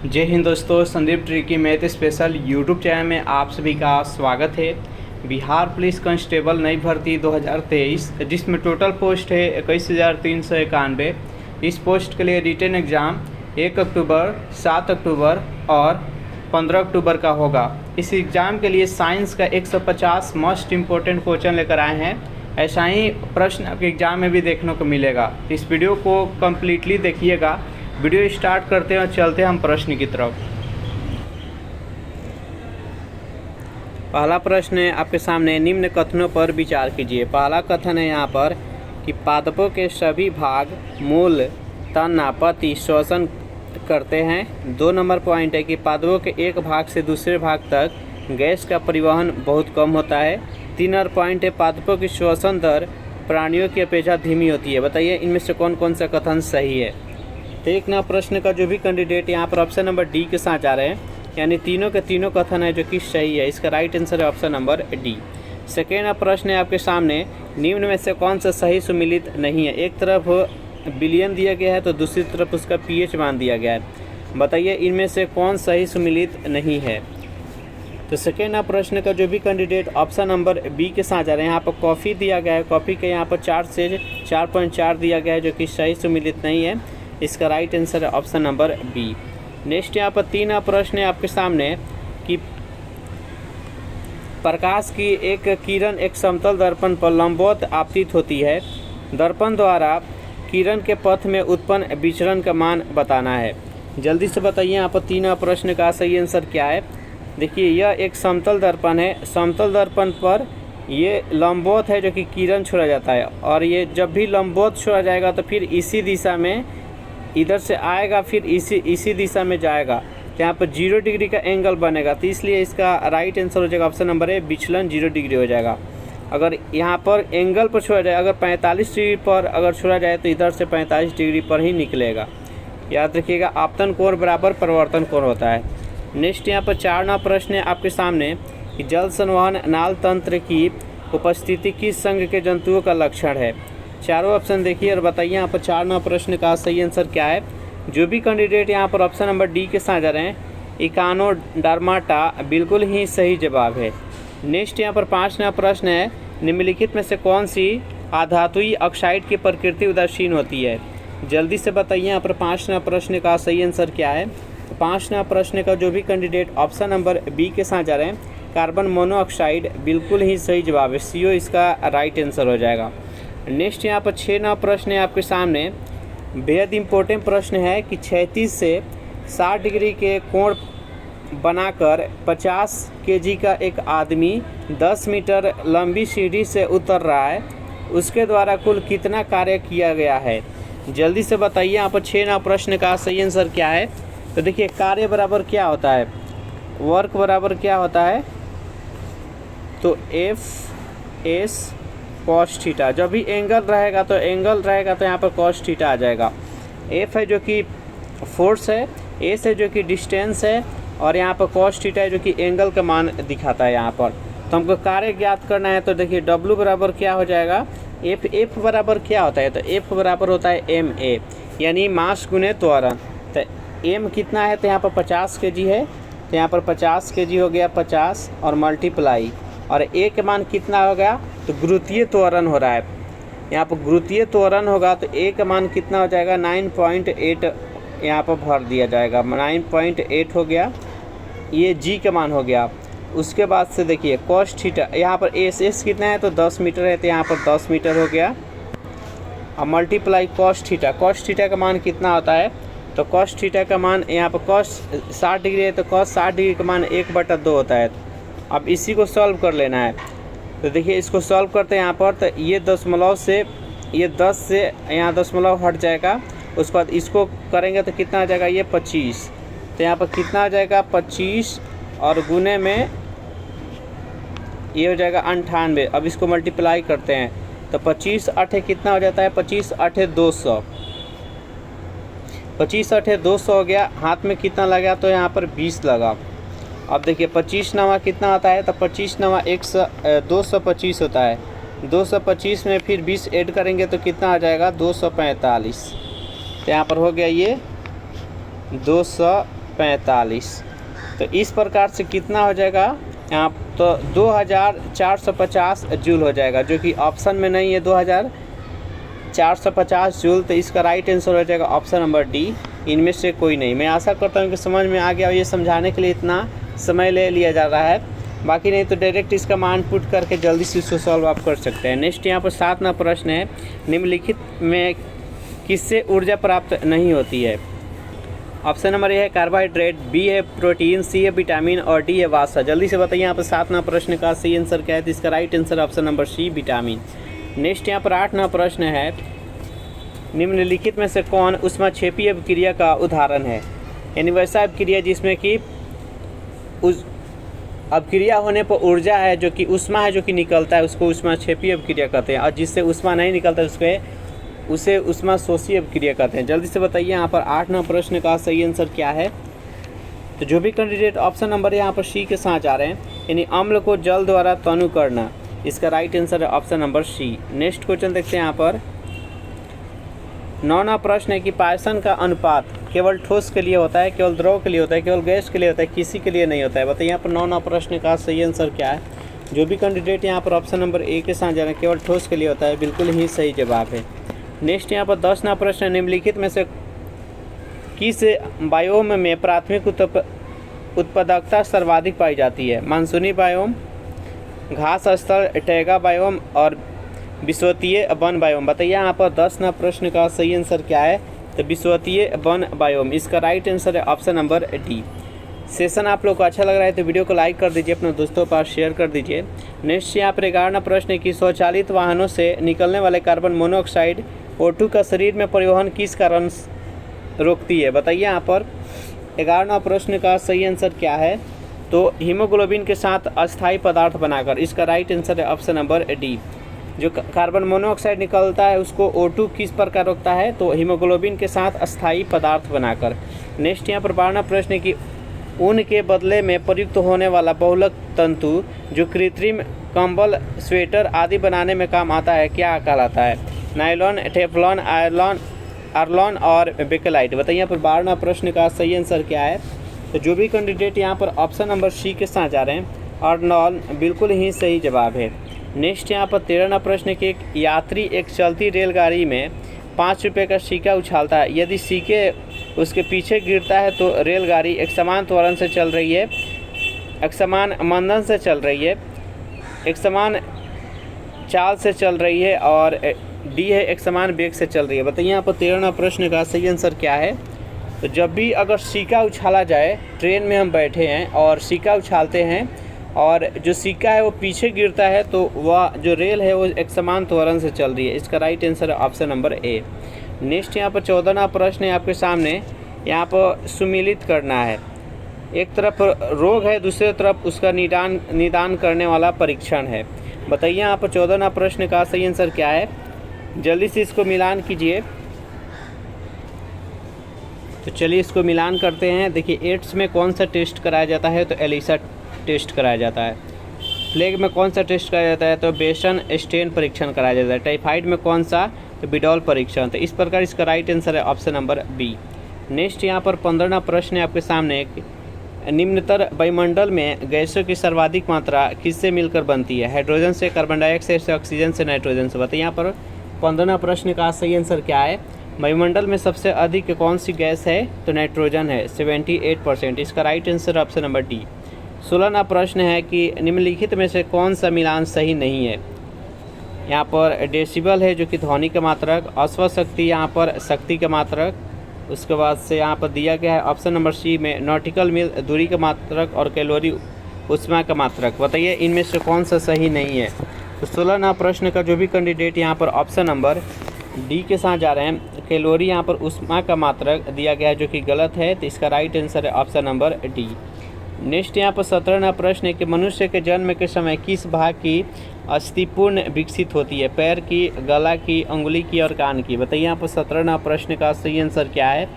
जय हिंद दोस्तों, Sandeep tricky math special YouTube channel में आप सभी का स्वागत है। बिहार पुलिस कांस्टेबल नई भर्ती 2023 जिसमें टोटल पोस्ट है 21,391। इस पोस्ट के लिए रिटन एग्ज़ाम 1 अक्टूबर, 7 अक्टूबर और 15 अक्टूबर का होगा। इस एग्ज़ाम के लिए साइंस का 150 मोस्ट इम्पोर्टेंट क्वेश्चन लेकर आए हैं। ऐसा ही प्रश्न आपके एग्ज़ाम में भी देखने को मिलेगा। इस वीडियो को कम्प्लीटली देखिएगा। वीडियो स्टार्ट करते हैं और चलते हैं हम प्रश्न की तरफ। पहला प्रश्न है आपके सामने, निम्न कथनों पर विचार कीजिए। पहला कथन है यहाँ पर कि पादपों के सभी भाग मूल, तना, पत्ती श्वसन करते हैं। 2 नंबर पॉइंट है कि पादपों के एक भाग से दूसरे भाग तक गैस का परिवहन बहुत कम होता है। 3 नंबर पॉइंट है पादपों की श्वसन दर प्राणियों की अपेक्षा धीमी होती है। बताइए इनमें से कौन कौन सा कथन सही है। तो एक नंबर प्रश्न का जो भी कैंडिडेट यहाँ पर ऑप्शन नंबर डी के साथ जा रहे हैं, यानी तीनों के तीनों कथन है जो कि सही है। इसका राइट आंसर है ऑप्शन नंबर डी। सेकेंड प्रश्न है आपके सामने, निम्न में से कौन सा सही सुमिलित नहीं है। एक तरफ बिलियन दिया गया है तो दूसरी तरफ उसका पीएच मान दिया गया है। बताइए इनमें से कौन सही सुमिलित नहीं है। तो सेकेंड प्रश्न का जो भी कैंडिडेट ऑप्शन नंबर बी के साथ जा रहे हैं, यहाँ पर कॉफ़ी दिया गया है, कॉफ़ी के यहाँ पर 4 से 4.4 दिया गया है जो कि सही सुमिलित नहीं है। इसका राइट आंसर है ऑप्शन नंबर बी। नेक्स्ट यहाँ पर 3 प्रश्न है आपके सामने कि प्रकाश की एक किरण एक समतल दर्पण पर लंबवत आपतित होती है। दर्पण द्वारा किरण के पथ में उत्पन्न विचरण का मान बताना है। जल्दी से बताइए यहाँ पर 3 प्रश्न का सही आंसर क्या है। देखिए यह एक समतल दर्पण है। समतल दर्पण पर ये लंबवत है जो कि किरण छोड़ा जाता है, और ये जब भी लंबवत छोड़ा जाएगा तो फिर इसी दिशा में इधर से आएगा, फिर इसी दिशा में जाएगा। तो यहाँ पर 0 डिग्री का एंगल बनेगा, तो इसलिए इसका राइट आंसर हो जाएगा ऑप्शन नंबर ए, विचलन 0 डिग्री हो जाएगा। अगर यहाँ पर एंगल पर छोड़ा जाए, अगर 45 डिग्री पर अगर छोड़ा जाए तो इधर से 45 डिग्री पर ही निकलेगा। याद रखिएगा, आपतन कोण बराबर परिवर्तन कोण होता है। नेक्स्ट यहाँ पर 4 प्रश्न है आपके सामने कि जल संवहन नाल तंत्र की उपस्थिति किस संघ के जंतुओं का लक्षण है। चारों ऑप्शन देखिए और बताइए यहाँ पर 4 प्रश्न का सही आंसर क्या है। जो भी कैंडिडेट यहाँ पर ऑप्शन नंबर डी के साथ जा रहे हैं, इकानोडर्माटा बिल्कुल ही सही जवाब है। नेक्स्ट यहाँ पर 5 प्रश्न है, निम्नलिखित में से कौन सी अधातुई ऑक्साइड की प्रकृति उदासीन होती है। जल्दी से बताइए यहाँ पर 5 प्रश्न का सही आंसर क्या है। तो 5 प्रश्न का जो भी कैंडिडेट ऑप्शन नंबर बी के साथ जा रहे हैं, कार्बन मोनोऑक्साइड बिल्कुल ही सही जवाब है। CO इसका राइट आंसर हो जाएगा। नेक्स्ट यहाँ पर 6 प्रश्न है आपके सामने, बेहद इम्पोर्टेंट प्रश्न है कि 36 से 60 डिग्री के कोण बनाकर 50 kg का एक आदमी 10 मीटर लंबी सीढ़ी से उतर रहा है, उसके द्वारा कुल कितना कार्य किया गया है। जल्दी से बताइए यहाँ पर 6 प्रश्न का सही आंसर क्या है। तो देखिए कार्य बराबर क्या होता है, वर्क बराबर क्या होता है, तो F/S cos थीटा। जब भी एंगल रहेगा तो यहाँ पर cos थीटा आ जाएगा। F है जो कि फोर्स है, S है जो कि डिस्टेंस है, और यहाँ पर cos थीटा है जो कि एंगल का मान दिखाता है यहाँ पर। तो हमको कार्य ज्ञात करना है, तो देखिए W बराबर क्या हो जाएगा, F बराबर क्या होता है, तो F बराबर होता है ma, यानी मास गुने त्वरण। तो m कितना है, तो यहाँ पर 50 kg है, तो यहाँ पर 50 kg हो गया 50 और मल्टीप्लाई, और a के मान कितना हो गया, तो गुरुत्वीय त्वरण हो रहा है। यहाँ पर गुरुत्वीय त्वरण होगा तो a का मान कितना हो जाएगा, 9.8 यहाँ पर भर दिया जाएगा। 9.8 हो गया, ये g का मान हो गया। उसके बाद से देखिए cos थीटा, यहाँ पर S कितना है, तो 10 मीटर है, तो यहाँ पर 10 मीटर हो गया, और मल्टीप्लाई cos थीटा का मान कितना होता है, तो cos थीटा का मान यहाँ पर cos 60 डिग्री है, तो cos 60 डिग्री का मान 1/2 होता है। अब इसी को सॉल्व कर लेना है। तो देखिए इसको सॉल्व करते हैं यहाँ पर, तो ये दशमलव से, ये 10 से यहाँ दशमलव हट जाएगा। उसके बाद इसको करेंगे तो कितना आ जाएगा, ये 25, तो यहाँ पर कितना आ जाएगा 25, और गुने में ये हो जाएगा 98। अब इसको मल्टीप्लाई करते हैं तो 25 8 कितना हो जाता है, 25 8 200, 25 8 200 हो गया। हाथ में कितना लगा, तो यहाँ पर 20 लगा। अब देखिए 25 नवा कितना आता है, तो 25 नवा 225 होता है। 225 में फिर 20 ऐड करेंगे तो कितना आ जाएगा, 245। तो यहाँ पर हो गया ये 245। 45। तो इस प्रकार से कितना हो जाएगा यहाँ, तो 2450 जूल हो जाएगा, जो कि ऑप्शन में नहीं है 2450 जूल। तो इसका राइट आंसर हो जाएगा ऑप्शन नंबर डी, इनमें से कोई नहीं। मैं आशा करता हूँ कि समझ में आ गया, और ये समझाने के लिए इतना समय ले लिया जा रहा है, बाकी नहीं तो डायरेक्ट इसका मान पुट करके जल्दी से इसको सॉल्व आप कर सकते हैं। नेक्स्ट यहाँ पर 7वां प्रश्न है, निम्नलिखित में किससे ऊर्जा प्राप्त नहीं होती है। ऑप्शन नंबर ए है कार्बोहाइड्रेट, बी है प्रोटीन, सी है विटामिन और डी है वसा। जल्दी से बताइए यहाँ पर 7वां प्रश्न का सही आंसर क्या है। तो इसका right answer option number C vitamin. Next यहाँ पर 8वां प्रश्न है, निम्नलिखित में से कौन ऊष्माक्षेपीय अभिक्रिया का उदाहरण है। यानी वैसा अभिक्रिया जिसमें कि उस अभिक्रिया होने पर ऊर्जा है जो कि ऊष्मा है जो कि निकलता है, उसको ऊष्माक्षेपीय अभिक्रिया कहते हैं, और जिससे ऊष्मा नहीं निकलता उसे ऊष्मा शोषी अभिक्रिया कहते हैं। जल्दी से बताइए यहाँ पर 8वां प्रश्न का सही आंसर क्या है। तो जो भी कैंडिडेट ऑप्शन नंबर यहाँ पर सी के साथ जा रहे हैं, यानी अम्ल को जल द्वारा तनु करना, इसका राइट आंसर है option number C. Next question देखते हैं यहाँ पर 9वां प्रश्न है कि पायसन का अनुपात केवल ठोस के लिए होता है, केवल द्रव के लिए होता है, केवल गैस के लिए होता है, किसी के लिए नहीं होता है। बताइए यहाँ पर 9वां प्रश्न का सही आंसर क्या है। जो भी कैंडिडेट यहाँ पर ऑप्शन नंबर ए के साथ जा रहे हैं, केवल ठोस के लिए होता है, बिल्कुल ही सही जवाब है। नेक्स्ट यहाँ पर 10वां प्रश्न, निम्नलिखित में से किस बायोम में प्राथमिक उत्पादकता सर्वाधिक पाई जाती है। मानसूनी बायोम, घास स्थल, टैगा बायोम और विषुवतीय वन बायोम। बताइए यहाँ पर 10वां प्रश्न का सही आंसर क्या है। तो विषुवतीय वन बायोम, इसका राइट आंसर है ऑप्शन नंबर डी। सेशन आप लोग को अच्छा लग रहा है तो वीडियो को लाइक कर दीजिए, अपने दोस्तों के पास शेयर कर दीजिए। नेक्स्ट यहाँ पर 11वां प्रश्न है कि स्वचालित वाहनों से निकलने वाले कार्बन मोनोऑक्साइड O2 का शरीर में परिवहन किस कारण रोकती है। बताइए यहाँ पर 11वां प्रश्न का सही आंसर क्या है। तो हीमोग्लोबिन के साथ अस्थायी पदार्थ बनाकर, इसका राइट आंसर है ऑप्शन नंबर डी। जो कार्बन मोनोऑक्साइड निकलता है उसको O2 किस प्रकार रोकता है, तो हीमोग्लोबिन के साथ अस्थायी पदार्थ बनाकर। नेक्स्ट यहाँ पर 12वां प्रश्न है कि ऊन के बदले में प्रयुक्त होने वाला बहुलक तंतु जो कृत्रिम कंबल, स्वेटर आदि बनाने में काम आता है, क्या कहलाता है। नायलॉन, टेफ्लॉन, आर्लॉन और बेकेलाइट। बताइए यहाँ पर 12वां प्रश्न का सही आंसर क्या है। तो जो भी कैंडिडेट यहाँ पर ऑप्शन नंबर सी के साथ जा रहे हैं, आर्लॉन, बिल्कुल ही सही जवाब है। नेक्स्ट यहाँ पर 13वां प्रश्न के, एक यात्री एक चलती रेलगाड़ी में 5 रुपये का सिक्का उछालता है, यदि सिक्के उसके पीछे गिरता है तो रेलगाड़ी एक समान त्वरण से चल रही है, एक समान मंदन से चल रही है, एक समान चाल से चल रही है, और डी है एक समान वेग से चल रही है। बताइए यहाँ पर 13वां प्रश्न का सही आंसर क्या है। तो जब भी अगर सिक्का उछाला जाए, ट्रेन में हम बैठे हैं और सिक्का उछालते हैं और जो सिक्का है वो पीछे गिरता है, तो वह जो रेल है वो एक समान त्वरण से चल रही है। इसका राइट आंसर है ऑप्शन नंबर ए। नेक्स्ट यहाँ पर 14वां प्रश्न है आपके सामने, यहाँ पर सुमिलित करना है। एक तरफ रोग है, दूसरी तरफ उसका निदान करने वाला परीक्षण है। बताइए यहाँ पर 14वां प्रश्न का सही आंसर क्या है। जल्दी से इसको मिलान कीजिए। तो चलिए इसको मिलान करते हैं। देखिए एड्स में कौन सा टेस्ट कराया जाता है, तो एलिसा टेस्ट कराया जाता है। प्लेग में कौन सा टेस्ट कराया जाता है, तो बेसन स्टेन परीक्षण कराया जाता है। टाइफाइड में कौन सा, तो बिडॉल परीक्षण। तो इस प्रकार इसका राइट आंसर है ऑप्शन नंबर बी। नेक्स्ट यहाँ पर 15वां प्रश्न है आपके सामने, निम्नतर वायुमंडल में गैसों की सर्वाधिक मात्रा किससे मिलकर बनती है। हाइड्रोजन से, कार्बन डाइऑक्साइड से, ऑक्सीजन से, नाइट्रोजन से। बताइए यहाँ पर 15वां प्रश्न का सही आंसर क्या है। वायुमंडल में सबसे अधिक कौन सी गैस है, तो नाइट्रोजन है 78%। इसका right answer option number D. 16वां प्रश्न है कि निम्नलिखित में से कौन सा मिलान सही नहीं है। यहाँ पर डेसिबल है जो कि ध्वनि का मात्रक, अश्वशक्ति यहाँ पर शक्ति का मात्रक, उसके बाद से यहाँ पर दिया गया है ऑप्शन नंबर सी में नॉटिकल मील दूरी का मात्रक और कैलोरी ऊष्मा का मात्रक। बताइए इनमें से कौन सा सही नहीं है। तो 16वां प्रश्न का जो भी कैंडिडेट यहाँ पर ऑप्शन नंबर डी के साथ जा रहे हैं, कैलोरी यहाँ पर ऊष्मा का मात्रक दिया गया है जो कि गलत है। तो इसका राइट आंसर है ऑप्शन नंबर डी। नेक्स्ट यहाँ पर 17वां प्रश्न है कि मनुष्य के जन्म के समय किस भाग की अस्थि पूर्ण विकसित होती है। पैर की, गला की, अंगुली की और कान की। बताइए यहाँ पर 17वां प्रश्न का सही आंसर क्या है,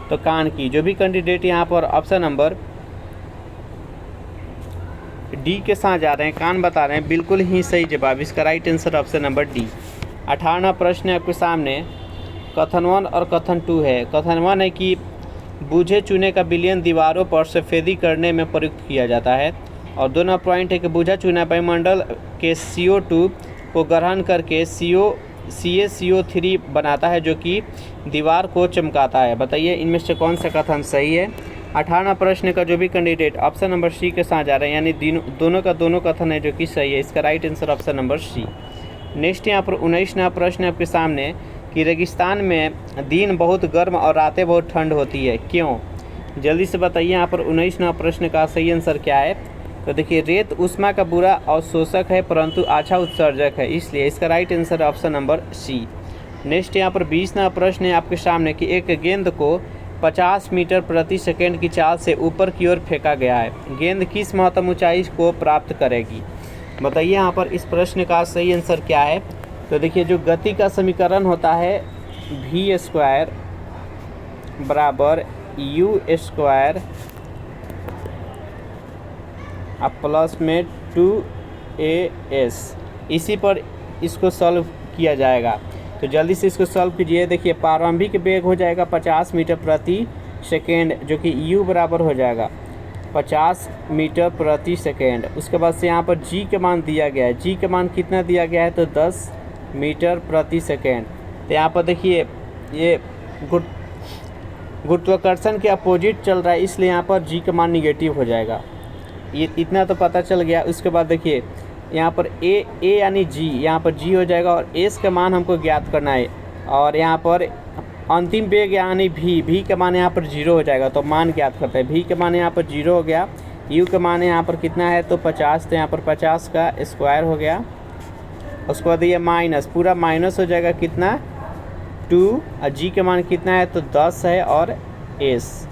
तो कान की। जो भी कैंडिडेट यहाँ पर ऑप्शन नंबर डी के साथ जा रहे हैं, कान बता रहे हैं, बिल्कुल ही सही जवाब। इसका right answer option number D. 18वां प्रश्न है आपके सामने, कथन 1 और कथन 2 है। कथन 1 है कि बूझे चूने का विलयन दीवारों पर सफ़ेदी करने में प्रयुक्त किया जाता है। और दो नंबर पॉइंट है कि बूझा चूना वायुमंडल के CO2 को ग्रहण करके CaCO3 बनाता है, जो कि दीवार को चमकाता है। बताइए इनमें से कौन सा कथन सही है। 18वां प्रश्न का जो भी कैंडिडेट ऑप्शन नंबर सी के साथ जा रहे हैं, यानी दोनों का दोनों कथन है जो कि सही है। इसका right answer option number C. Next यहाँ पर 19वां प्रश्न आपके सामने कि रेगिस्तान में दिन बहुत गर्म और रातें बहुत ठंड होती है, क्यों? जल्दी से बताइए यहाँ पर 19वां प्रश्न का सही आंसर क्या है। तो देखिए, रेत ऊष्मा का बुरा अवशोषक है परंतु अच्छा उत्सर्जक है, इसलिए इसका right answer option number C. Next यहाँ पर 20वां प्रश्न है आपके सामने कि एक गेंद को 50 मीटर प्रति सेकेंड की चाल से ऊपर की ओर फेंका गया है, गेंद किस महत्तम ऊंचाई को प्राप्त करेगी? बताइए यहाँ पर इस प्रश्न का सही आंसर क्या है। तो देखिए, जो गति का समीकरण होता है v² बराबर u² प्लस में 2as, इसी पर इसको सॉल्व किया जाएगा। तो जल्दी से इसको सॉल्व कीजिए। देखिए, प्रारंभिक वेग हो जाएगा 50 मीटर प्रति सेकेंड, जो कि u बराबर हो जाएगा 50 मीटर प्रति सेकेंड। उसके बाद से यहाँ पर g का मान दिया गया है, g का मान कितना दिया गया है, तो 10 मीटर प्रति सेकेंड। तो यहाँ पर देखिए, ये गुरुत्वाकर्षण के अपोजिट चल रहा है, इसलिए यहाँ पर g का मान निगेटिव हो जाएगा। ये इतना तो पता चल गया। उसके बाद देखिए, यहाँ पर a यानी g, यहाँ पर g हो जाएगा और s का मान हमको ज्ञात करना है। और यहाँ पर अंतिम वेग यानी v का मान यहाँ पर 0 हो जाएगा, तो मान ज्ञात करते हैं। v का मान यहाँ पर 0 हो गया, u का मान यहाँ पर कितना है, तो 50, तो यहाँ पर 50 का स्क्वायर हो गया। उसके बाद ये माइनस, पूरा माइनस हो जाएगा कितना, 2, और g का मान कितना है, तो 10 है। और s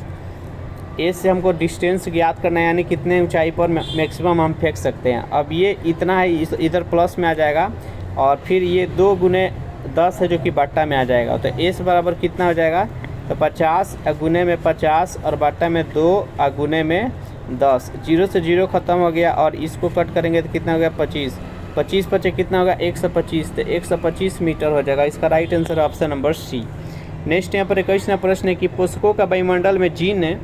से हमको डिस्टेंस ज्ञात करना है, यानी कितने ऊंचाई पर मैक्सिमम हम फेंक सकते हैं। अब ये इतना है, इधर प्लस में आ जाएगा, और फिर ये 2 गुने 10 है जो कि बट्टा में आ जाएगा। तो s बराबर कितना हो जाएगा, तो 50 गुने में 50 और बट्टा में 2 गुने में 10। 0 से 0 ख़त्म हो गया, और इसको कट करेंगे तो कितना हो गया, 25। 25 पचे कितना होगा, 125, तो 125 मीटर हो जाएगा। इसका right answer option number C. Next यहाँ पर 21वां प्रश्न है कि पोषकों का वायुमंडल में जिन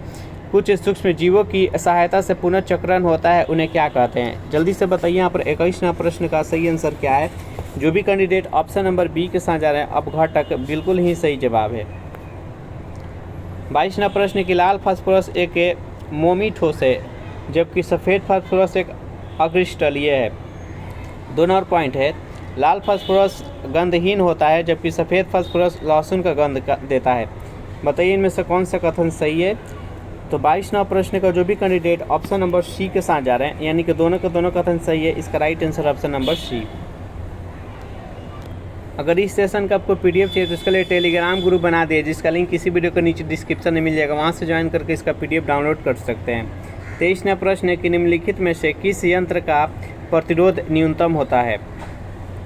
कुछ सूक्ष्म जीवों की सहायता से पुनर्चक्रण होता है, उन्हें क्या कहते हैं? जल्दी से बताइए यहाँ पर 21वां प्रश्न का सही आंसर क्या है। जो भी कैंडिडेट ऑप्शन नंबर बी के साथ जा रहे हैं, अब घर तक बिल्कुल ही सही जवाब है। 22वां प्रश्न कि लाल फास्फोरस एक मोमी ठोस है, जबकि सफ़ेद फास्फोरस एक अक्रिस्टलीय है। 2 नंबर पॉइंट है, लाल फास्फोरस गंधहीन होता है, जबकि सफ़ेद फास्फोरस लहसुन का गंध देता है। बताइए इनमें से कौन सा कथन सही है। तो 22वां प्रश्न का जो भी कैंडिडेट ऑप्शन नंबर सी के साथ जा रहे हैं, यानी कि दोनों का दोनों कथन सही है। इसका right answer option number C. अगर इस सेशन का आपको PDF चाहिए तो इसके लिए टेलीग्राम ग्रुप बना दिए, जिसका लिंक किसी वीडियो के नीचे डिस्क्रिप्शन में मिल जाएगा, वहाँ से ज्वाइन करके इसका PDF डाउनलोड कर सकते हैं। 23वां प्रश्न है कि निम्नलिखित में से किस यंत्र का प्रतिरोध न्यूनतम होता है?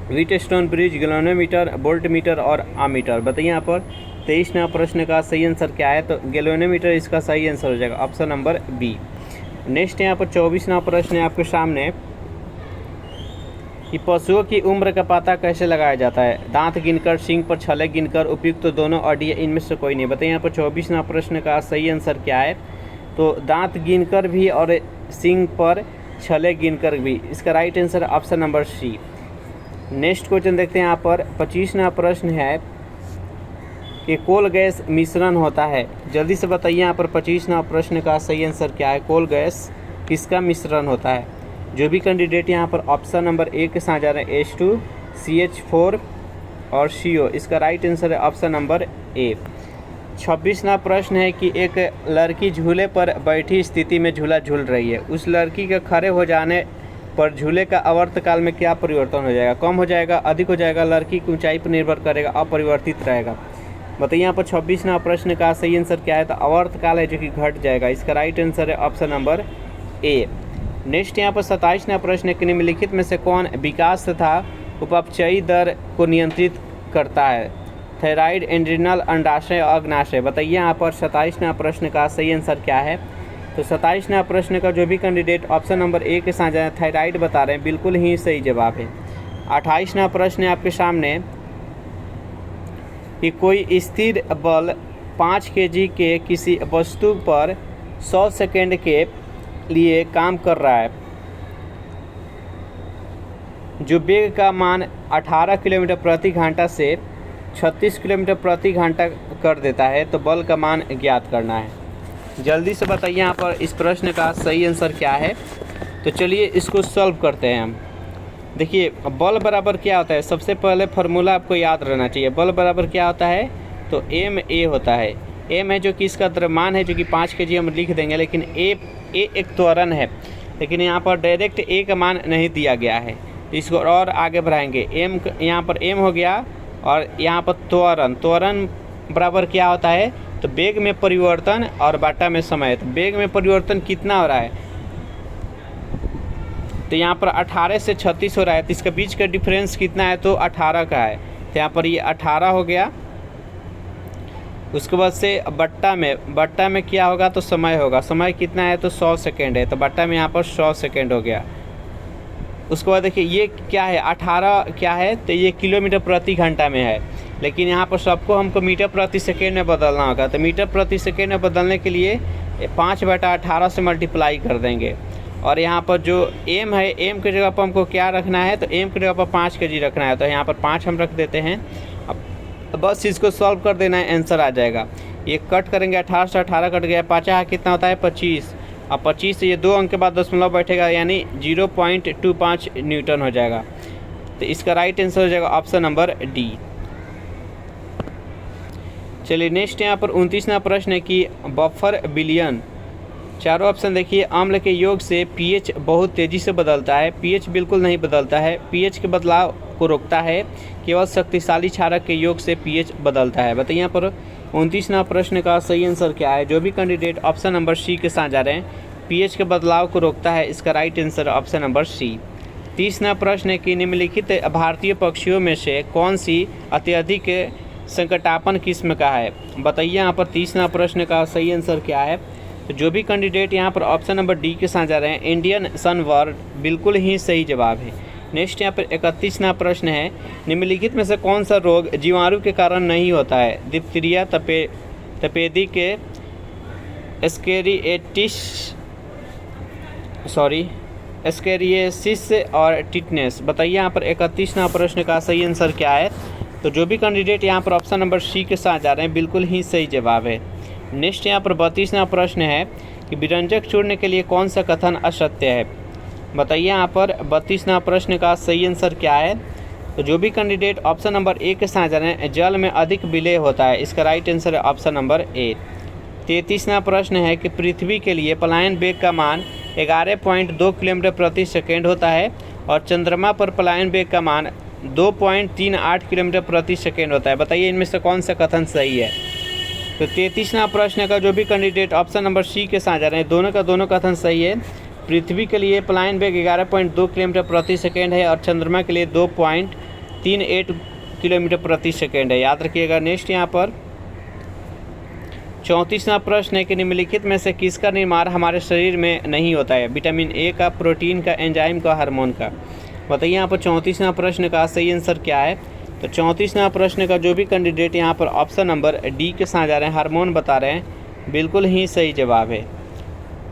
व्हीटस्टोन ब्रिज, गैल्वेनोमीटर, वोल्टमीटर और आमीटर। बताइए यहाँ पर 23वां प्रश्न का सही आंसर क्या है। तो गैल्वेनोमीटर इसका सही आंसर हो जाएगा, ऑप्शन नंबर बी। नेक्स्ट यहाँ पर 24वां प्रश्न है आपके सामने कि पशुओं की उम्र का पता कैसे लगाया जाता है? दांत गिनकर, सींग पर छले गिनकर, उपयुक्त तो दोनों और डी, इनमें से कोई नहीं। बताइए यहाँ पर 24वां प्रश्न का सही आंसर क्या है। तो दांत गिनकर भी और सींग पर छले गिनकर भी, इसका right answer option number C. Next question देखते हैं यहाँ पर 25वां प्रश्न है कि कोल गैस मिश्रण होता है। जल्दी से बताइए यहाँ पर 25वां प्रश्न का सही आंसर क्या है। कोल गैस किसका मिश्रण होता है? जो भी कैंडिडेट यहाँ पर ऑप्शन नंबर ए के साथ जा रहे हैं, H2CH4 और CO, इसका राइट आंसर है ऑप्शन नंबर ए। 26वां प्रश्न है कि एक लड़की झूले पर बैठी स्थिति में झूला झूल रही है, उस लड़की के खड़े हो जाने पर झूले का आवर्तकाल में क्या परिवर्तन हो जाएगा? कम हो जाएगा, अधिक हो जाएगा, लड़की की ऊंचाई पर निर्भर करेगा, अपरिवर्तित रहेगा। बताइए यहाँ पर 26वां प्रश्न का सही आंसर क्या है। तो आवर्तकाल है जो कि घट जाएगा, इसका राइट आंसर है ऑप्शन नंबर ए। नेक्स्ट यहाँ पर 27वां प्रश्न है कि निम्नलिखित में से कौन विकास तथा उपापचयी दर को नियंत्रित करता है? थायराइड, एड्रिनल, अंडाशय और अग्नाशय। बताइए यहाँ पर 27वां प्रश्न का सही आंसर क्या है। तो 27वां प्रश्न का जो भी कैंडिडेट ऑप्शन नंबर ए के साथ जाए, थायराइड बता रहे हैं, बिल्कुल ही सही जवाब है। 28वां प्रश्न है आपके सामने कि कोई स्थिर बल 5 केजी के किसी वस्तु पर 100 सेकेंड के लिए काम कर रहा है, जो वेग का मान 18 किलोमीटर प्रति घंटा से 36 किलोमीटर प्रति घंटा कर देता है, तो बल का मान ज्ञात करना है। जल्दी से बताइए यहाँ पर इस प्रश्न का सही आंसर क्या है। तो चलिए इसको सॉल्व करते हैं हम। देखिए बल बराबर क्या होता है, सबसे पहले फार्मूला आपको याद रहना चाहिए। बल बराबर क्या होता है, तो एम ए होता है। एम है जो कि इसका द्रव्यमान है, जो कि 5 केजी हम लिख देंगे, लेकिन ए एक त्वरण है, लेकिन यहाँ पर डायरेक्ट ए का मान नहीं दिया गया है, इसको और आगे बढ़ाएंगे। एम यहाँ पर एम हो गया और यहाँ पर त्वरण बराबर क्या होता है, तो वेग में परिवर्तन और बाटा में समय। तो वेग में परिवर्तन कितना हो रहा है, तो यहाँ पर 18 से 36 हो रहा है, तो इसके बीच का डिफरेंस कितना है, तो 18 का है। तो यहाँ पर ये 18 हो गया। उसके बाद से बट्टा में क्या होगा, तो समय होगा। समय कितना है, तो 100 सेकेंड है, तो बट्टा में यहाँ पर 100 सेकेंड हो गया। उसके बाद देखिए ये क्या है, 18 क्या है, तो ये किलोमीटर प्रति घंटा में है, लेकिन यहाँ पर सबको हमको मीटर प्रति सेकेंड में बदलना होगा। तो मीटर प्रति सेकेंड में बदलने के लिए 5/18 से मल्टीप्लाई कर देंगे। और यहाँ पर जो एम है, एम की जगह पर हमको क्या रखना है, तो एम की जगह पर 5 केजी रखना है, तो यहाँ पर 5 हम रख देते हैं। अब बस इसको सॉल्व कर देना है, आंसर आ जाएगा। ये कट करेंगे, 18 से 18 कट गया, 5 कितना होता है, 25। अब 25 से ये 2 अंक के बाद दशमलव बैठेगा, यानी 0.25 न्यूटन हो जाएगा। तो इसका राइट आंसर हो जाएगा ऑप्शन नंबर डी। चलिए नेक्स्ट यहाँ पर 29वां प्रश्न है कि बफर विलयन। चारों ऑप्शन देखिए। अम्ल के योग से पीएच बहुत तेज़ी से बदलता है, पीएच बिल्कुल नहीं बदलता है, पीएच के बदलाव को रोकता है, केवल शक्तिशाली क्षारक के योग से पीएच बदलता है। बताइए यहाँ पर 29वां प्रश्न का सही आंसर क्या है। जो भी कैंडिडेट ऑप्शन नंबर सी के साथ जा रहे हैं, पीएच के बदलाव को रोकता है, इसका right answer option number C. 30वां प्रश्न है कि निम्नलिखित भारतीय पक्षियों में से कौन सी अत्यधिक संकटापन किस्म का है। बताइए यहाँ पर 30वां प्रश्न का सही आंसर क्या है। तो जो भी कैंडिडेट यहाँ पर ऑप्शन नंबर डी के साथ जा रहे हैं, इंडियन सनबर्ड, बिल्कुल ही सही जवाब है। नेक्स्ट यहाँ पर 31वां प्रश्न है, निम्नलिखित में से कौन सा रोग जीवाणु के कारण नहीं होता है। डिप्थीरिया, तपेदिक, एस्केरियासिस और टिटनेस। बताइए यहाँ पर 31वां प्रश्न का सही आंसर क्या है। तो जो भी कैंडिडेट यहाँ पर ऑप्शन नंबर सी के साथ जा रहे हैं, बिल्कुल ही सही जवाब है। नेक्स्ट यहाँ पर 32वां प्रश्न है कि विरंजक चूर्ण के लिए कौन सा कथन असत्य है। बताइए यहाँ पर 32वां प्रश्न का सही आंसर क्या है। तो जो भी कैंडिडेट ऑप्शन नंबर ए के साथ जा रहे हैं, जल में अधिक विलय होता है, इसका राइट आंसर है ऑप्शन नंबर ए। 33वां प्रश्न है कि पृथ्वी के लिए पलायन वेग का मान 11.2 किलोमीटर प्रति सेकेंड होता है और चंद्रमा पर पलायन वेग का मान 2.38 किलोमीटर प्रति सेकेंड होता है। बताइए इनमें से कौन सा कथन सही है। तो 33वां प्रश्न का जो भी कैंडिडेट ऑप्शन नंबर सी के साथ जा रहे हैं, दोनों का दोनों कथन सही है। पृथ्वी के लिए पलायन वेग 11.2 किलोमीटर प्रति सेकेंड है और चंद्रमा के लिए 2.38 किलोमीटर प्रति सेकेंड है, याद रखिएगा। नेक्स्ट यहाँ पर 34वां प्रश्न है कि निम्नलिखित में से किसका निर्माण हमारे शरीर में नहीं होता है। विटामिन ए का, प्रोटीन का, एंजाइम का, हार्मोन का। बताइए यहाँ पर 34वां प्रश्न का सही आंसर क्या है। तो 34वां प्रश्न का जो भी कैंडिडेट यहाँ पर ऑप्शन नंबर डी के साथ जा रहे हैं, हार्मोन बता रहे हैं, बिल्कुल ही सही जवाब है।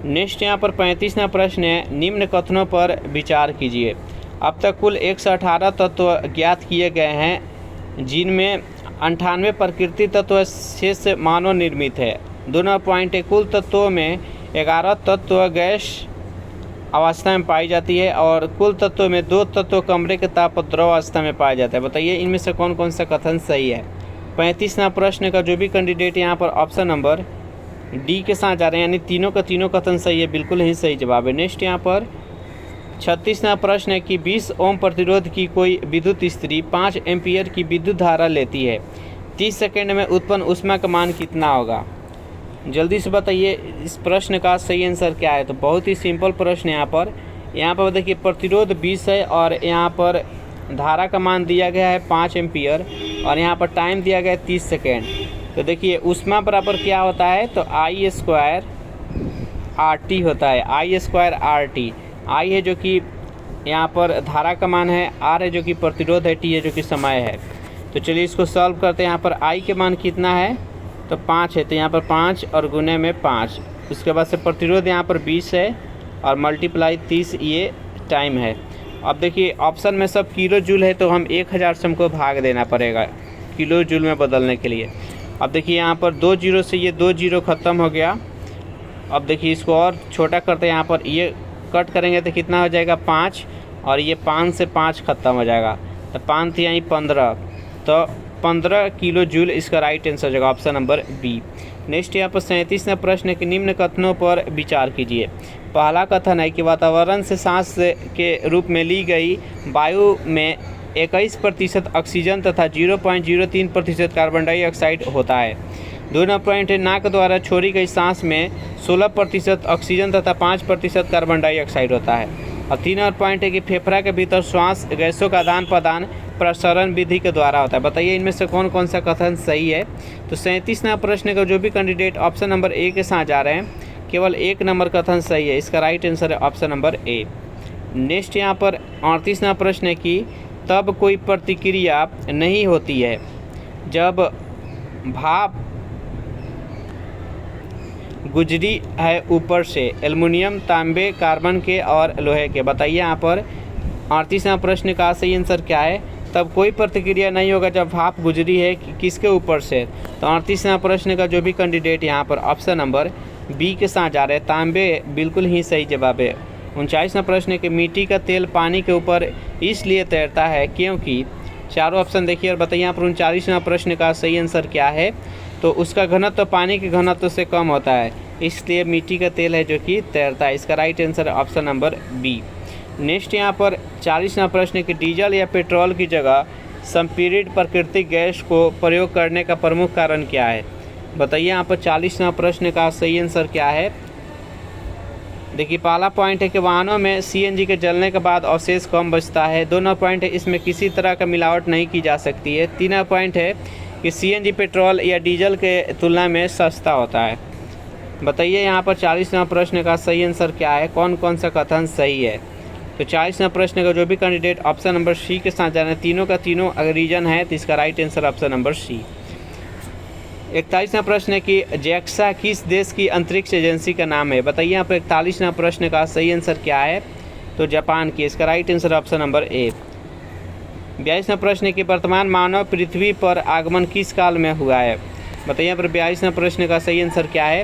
नेक्स्ट यहाँ पर 35वां प्रश्न है, निम्न कथनों पर विचार कीजिए। अब तक कुल 118 तत्व ज्ञात किए गए हैं, जिनमें 98 प्रकृति तत्व शेष मानव निर्मित है। दोनों पॉइंट है, कुल तत्वों में 11 तत्व गैस अवस्था में पाई जाती है और कुल तत्वों में 2 तत्व कमरे के ताप पर द्रव अवस्था में पाया जाता है। बताइए इनमें से कौन कौन सा कथन सही है। 35वां प्रश्न का जो भी कैंडिडेट यहाँ पर ऑप्शन नंबर डी के साथ जा रहे हैं, यानी तीनों का तीनों कथन सही है, बिल्कुल ही सही जवाब है। नेक्स्ट यहाँ पर 36वां प्रश्न है कि 20 ओम प्रतिरोध की कोई विद्युत स्त्री 5 एम्पियर की विद्युत धारा लेती है, 30 सेकेंड में उत्पन्न ऊष्मा का मान कितना होगा। जल्दी से बताइए इस प्रश्न का सही आंसर क्या है। तो बहुत ही सिंपल प्रश्न है। यहाँ पर देखिए प्रतिरोध 20 है और यहाँ पर धारा का मान दिया गया है 5 एम्पियर और यहाँ पर टाइम दिया गया है 30 सेकेंड। तो देखिए ऊष्मा बराबर क्या होता है, तो I² RT होता है, I² RT। I है जो कि यहाँ पर धारा का मान है, R है जो कि प्रतिरोध है, T है जो कि समय है। तो चलिए इसको सॉल्व करते हैं। यहाँ पर I के मान कितना है, तो 5 है, तो यहाँ पर 5 और गुने में 5। उसके बाद से प्रतिरोध यहाँ पर 20 है और मल्टीप्लाई 30 ये टाइम है। अब देखिए ऑप्शन में सब किलो जूल है, तो हम 1000 से हमको भाग देना पड़ेगा किलो जूल में बदलने के लिए। अब देखिए यहाँ पर 2 जीरो से ये 2 जीरो ख़त्म हो गया। अब देखिए इसको और छोटा करते हैं, यहाँ पर ये कट करेंगे तो कितना हो जाएगा 5, और ये 5 से 5 ख़त्म हो जाएगा, तो 5 थी यहीं 15, तो 15 किलो जूल इसका राइट आंसर हो जाएगा ऑप्शन नंबर बी। नेक्स्ट यहाँ पर 37वां प्रश्न है कि निम्न कथनों पर विचार कीजिए। पहला कथन है कि वातावरण से सांस के रूप में ली गई वायु में 21% ऑक्सीजन तथा 0.03% कार्बन डाइऑक्साइड होता है। 2 पॉइंट नाक द्वारा छोड़ी गई सांस में 16% ऑक्सीजन तथा 5% कार्बन डाइऑक्साइड होता है। और 3 और पॉइंट है कि फेफड़ा के भीतर श्वास गैसों का आदान प्रदान प्रसरण विधि के द्वारा होता है। बताइए इनमें से कौन कौन सा कथन सही है। तो 37वां प्रश्न का जो भी कैंडिडेट ऑप्शन नंबर ए के साथ जा रहे हैं, केवल 1 नंबर कथन सही है, इसका राइट आंसर है ऑप्शन नंबर ए। नेक्स्ट यहाँ पर 38वां प्रश्न है कि तब कोई प्रतिक्रिया नहीं होती है जब भाप गुजरी है ऊपर से एल्युमिनियम, तांबे, कार्बन के और लोहे के। बताइए यहाँ पर 38वां प्रश्न का सही आंसर क्या है। तब कोई प्रतिक्रिया नहीं होगा जब भाप गुजरी है किसके ऊपर से। तो 38वां प्रश्न का जो भी कैंडिडेट यहाँ पर ऑप्शन नंबर बी के साथ जा रहे हैं, तांबे, बिल्कुल ही सही जवाब है। 39वां प्रश्न है कि मिट्टी का तेल पानी के ऊपर इसलिए तैरता है क्योंकि। चारों ऑप्शन देखिए और बताइए यहाँ पर 39वां प्रश्न का सही आंसर क्या है। तो उसका घनत्व तो पानी के घनत्व से कम होता है, इसलिए मिट्टी का तेल है जो कि तैरता है। इसका राइट आंसर है ऑप्शन नंबर बी। नेक्स्ट यहाँ पर 40वां प्रश्न है कि डीजल या पेट्रोल की जगह संपीड़ित प्राकृतिक गैस को प्रयोग करने का प्रमुख कारण क्या है। बताइए यहाँ पर 40वां प्रश्न का सही आंसर क्या है। देखिए पहला पॉइंट है कि वाहनों में सीएनजी के जलने के बाद अवशेष कम बचता है। 2 पॉइंट है इसमें किसी तरह का मिलावट नहीं की जा सकती है। 3 पॉइंट है कि सीएनजी पेट्रोल या डीजल के तुलना में सस्ता होता है। बताइए यहाँ पर 40वां प्रश्न का सही आंसर क्या है, कौन कौन सा कथन सही है। तो 40वां प्रश्न का जो भी कैंडिडेट ऑप्शन नंबर सी के साथ जा रहे हैं, तीनों का तीनों अगर रीजन है तो इसका right answer option number C. 41वां प्रश्न है कि जैक्सा किस देश की अंतरिक्ष एजेंसी का नाम है। बताइए यहाँ पर 41वां प्रश्न का सही आंसर क्या है। तो जापान की, इसका right answer option number A. 42वां प्रश्न है कि वर्तमान मानव पृथ्वी पर आगमन किस काल में हुआ है। बताइए यहाँ पर 42वां प्रश्न का सही आंसर क्या है।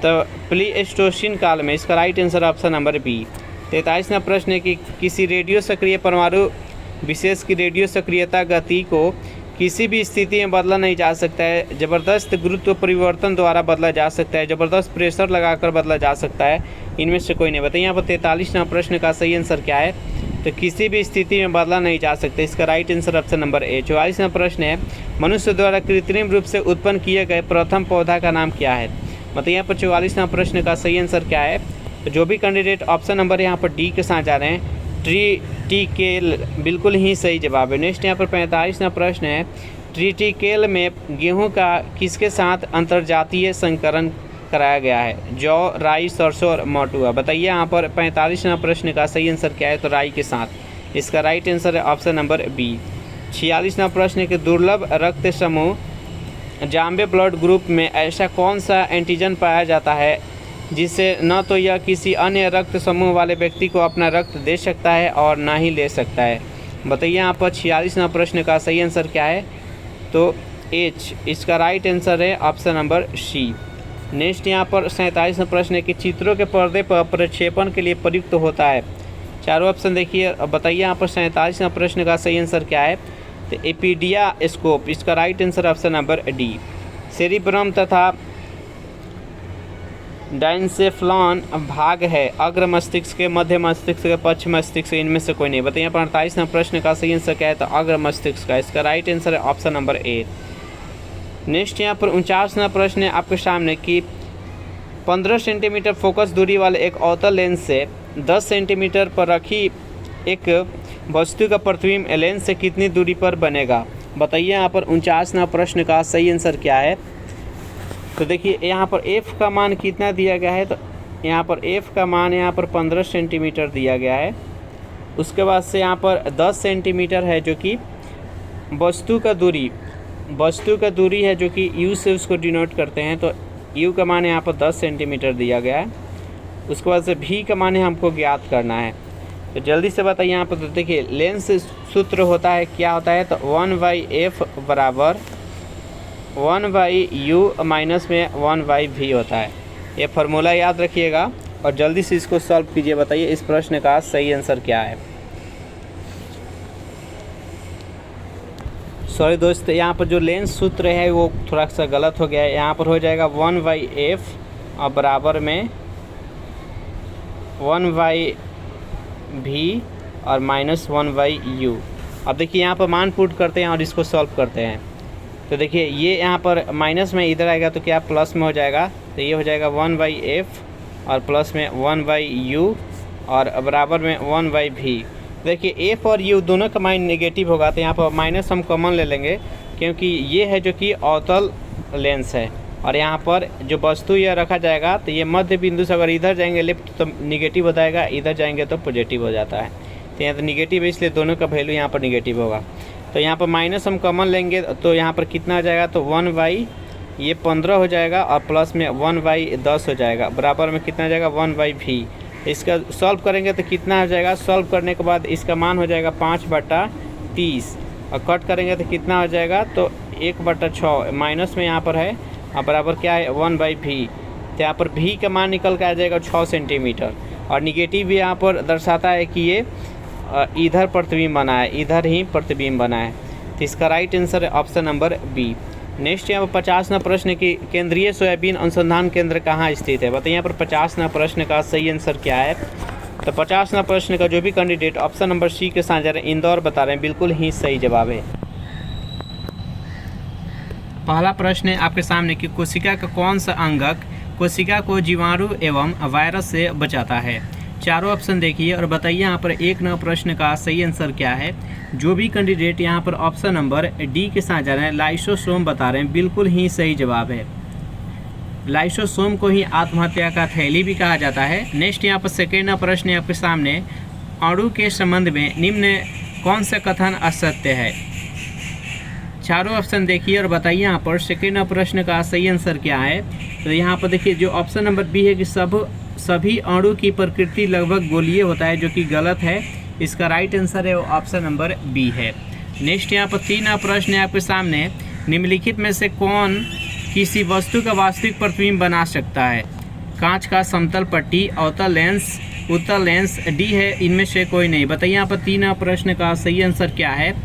तो प्लीस्टोसीन काल में, इसका right answer option number B. 43वां प्रश्न है कि किसी रेडियो सक्रिय परमाणु विशेष की रेडियो सक्रियता गति को किसी भी स्थिति में बदला नहीं जा सकता है, ज़बरदस्त गुरुत्व परिवर्तन द्वारा बदला जा सकता है, ज़बरदस्त प्रेशर लगाकर बदला जा सकता है, इनमें से कोई नहीं। बताइए यहाँ पर 43वां प्रश्न का सही आंसर क्या है। तो किसी भी स्थिति में बदला नहीं जा सकता, इसका right answer option number A. 44वां प्रश्न है मनुष्य द्वारा कृत्रिम रूप से उत्पन्न किए गए प्रथम पौधा का नाम क्या है। बताइए यहाँ पर 44वां प्रश्न का सही आंसर क्या है। तो जो भी कैंडिडेट ऑप्शन नंबर यहाँ पर डी के साथ जा रहे हैं, ट्रिटिकेल, बिल्कुल ही सही जवाब है। नेक्स्ट यहाँ पर 45वां प्रश्न है ट्रिटिकेल में गेहूं का किसके साथ अंतर्जातीय संकरण कराया गया है। जौ, राई, सरसों और मटुआ। बताइए यहाँ पर 45वां प्रश्न का सही आंसर क्या है। तो राई के साथ, इसका राइट आंसर है ऑप्शन नंबर बी। 46वां प्रश्न है कि दुर्लभ रक्त समूह जाम्बे ब्लड ग्रुप में ऐसा कौन सा एंटीजन पाया जाता है जिससे न तो यह किसी अन्य रक्त समूह वाले व्यक्ति को अपना रक्त दे सकता है और ना ही ले सकता है। बताइए यहाँ पर 46वां प्रश्न का सही आंसर क्या है। तो एच, इसका राइट आंसर है ऑप्शन नंबर सी। नेक्स्ट यहाँ पर 47वां प्रश्न है कि चित्रों के पर्दे पर प्रक्षेपण के लिए प्रयुक्त होता है। चारों ऑप्शन देखिए और बताइए यहाँ पर 47वां प्रश्न का सही आंसर क्या है। तो एपीडिया स्कोप, इसका right answer option number D. Cerebrum तथा डाइनसेफ्लॉन भाग है अग्र मस्तिष्क के, मध्य मस्तिष्क के, पश्च मस्तिष्क, इनमें से कोई नहीं। बताइए 48वां प्रश्न का सही आंसर क्या है। तो अग्र मस्तिष्क का, इसका राइट आंसर है ऑप्शन नंबर ए। नेक्स्ट यहाँ पर 49वां प्रश्न है आपके सामने कि 15 सेंटीमीटर फोकस दूरी वाले एक अवतल लेंस से 10 सेंटीमीटर पर रखी एक वस्तु का प्रतिबिंब लेंस से कितनी दूरी पर बनेगा। बताइए यहाँ पर 49वां प्रश्न का सही आंसर क्या है। तो देखिए यहाँ पर f का मान कितना दिया गया है। तो यहाँ पर f का मान यहाँ पर 15 सेंटीमीटर दिया गया है। उसके बाद से यहाँ पर 10 सेंटीमीटर है जो कि वस्तु का दूरी वस्तु का दूरी है जो कि u से उसको डिनोट करते हैं, तो u का मान यहाँ पर 10 सेंटीमीटर दिया गया है। उसके बाद से v का मान हमको ज्ञात करना है। तो जल्दी से बताइए यहाँ पर। तो देखिए लेंस सूत्र होता है, क्या होता है, तो 1/f बराबर 1/u माइनस में 1/v होता है। ये फार्मूला याद रखिएगा और जल्दी से इसको सॉल्व कीजिए। बताइए इस प्रश्न का सही आंसर क्या है। सॉरी दोस्त, यहाँ पर जो लेंस सूत्र है वो थोड़ा सा गलत हो गया है। यहाँ पर हो जाएगा 1/f और बराबर में 1/v और माइनस 1/u। अब देखिए यहाँ पर मान पुट करते हैं और इसको सॉल्व करते हैं। तो देखिए ये यहाँ पर माइनस में इधर आएगा तो क्या प्लस में हो जाएगा, तो ये हो जाएगा 1/f और प्लस में 1/u और बराबर में 1/v। देखिए f और u दोनों का मान नेगेटिव होगा, तो यहाँ पर माइनस हम कॉमन ले लेंगे क्योंकि ये है जो कि अवतल लेंस है और यहाँ पर जो वस्तु यह रखा जाएगा तो ये मध्य बिंदु से अगर इधर जाएंगे लेफ्ट तो निगेटिव हो जाएगा, इधर जाएंगे तो पॉजिटिव हो जाता है। तो यहाँ तो निगेटिव है इसलिए दोनों का वैल्यू यहाँ पर निगेटिव होगा। तो यहाँ पर माइनस हम कॉमन लेंगे तो यहाँ पर कितना आ जाएगा, तो 1/15 हो जाएगा और प्लस में 1/10 हो जाएगा, बराबर में कितना आ जाएगा 1/v। इसका सॉल्व करेंगे तो कितना हो जाएगा, सॉल्व करने के बाद इसका मान हो जाएगा 5/30 और कट करेंगे तो कितना हो जाएगा, तो 1/6 माइनस में यहाँ पर है और बराबर क्या है 1/v। तो यहाँ पर v का मान निकल के आ जाएगा 6 सेंटीमीटर और निगेटिव भी यहाँ पर दर्शाता है कि ये इधर प्रतिबिंब बना है, इधर ही प्रतिबिंब बना है। तो इसका राइट आंसर है ऑप्शन नंबर बी। नेक्स्ट यहाँ पर 50वां प्रश्न की केंद्रीय सोयाबीन अनुसंधान केंद्र कहाँ स्थित है। बताइए यहाँ पर 50वां प्रश्न का सही आंसर क्या है। तो 50वां प्रश्न का जो भी कैंडिडेट ऑप्शन नंबर सी के साथ जा रहे हैं इंदौर बता रहे हैं, बिल्कुल ही सही जवाब है। पहला प्रश्न है आपके सामने कि कोशिका का कौन सा अंगक कोशिका को जीवाणु एवं वायरस से बचाता है। चारों ऑप्शन देखिए और बताइए यहाँ पर 1 नंबर प्रश्न का सही आंसर क्या है। जो भी कैंडिडेट यहाँ पर ऑप्शन नंबर डी के साथ जा रहे हैं लाइसोसोम बता रहे हैं, बिल्कुल ही सही जवाब है। लाइसोसोम को ही आत्महत्या का थैली भी कहा जाता है। नेक्स्ट यहाँ पर सेकेंड प्रश्न है आपके सामने, अणु के संबंध में निम्न कौन सा कथन असत्य है। चारों ऑप्शन देखिए और बताइए यहाँ पर सेकेंड प्रश्न का सही आंसर क्या है। तो यहाँ पर देखिए जो ऑप्शन नंबर बी है कि सभी अणु की प्रकृति लगभग गोलीय होता है, जो कि गलत है। इसका राइट आंसर है वो ऑप्शन नंबर बी है। नेक्स्ट यहाँ पर 3 प्रश्न है आपके सामने, निम्नलिखित में से कौन किसी वस्तु का वास्तविक प्रतिबिंब बना सकता है। कांच का समतल पट्टी, अवतल लेंस, उत्तल लेंस, डी है इनमें से कोई नहीं। बताइए यहाँ पर 3 प्रश्न का सही आंसर क्या है।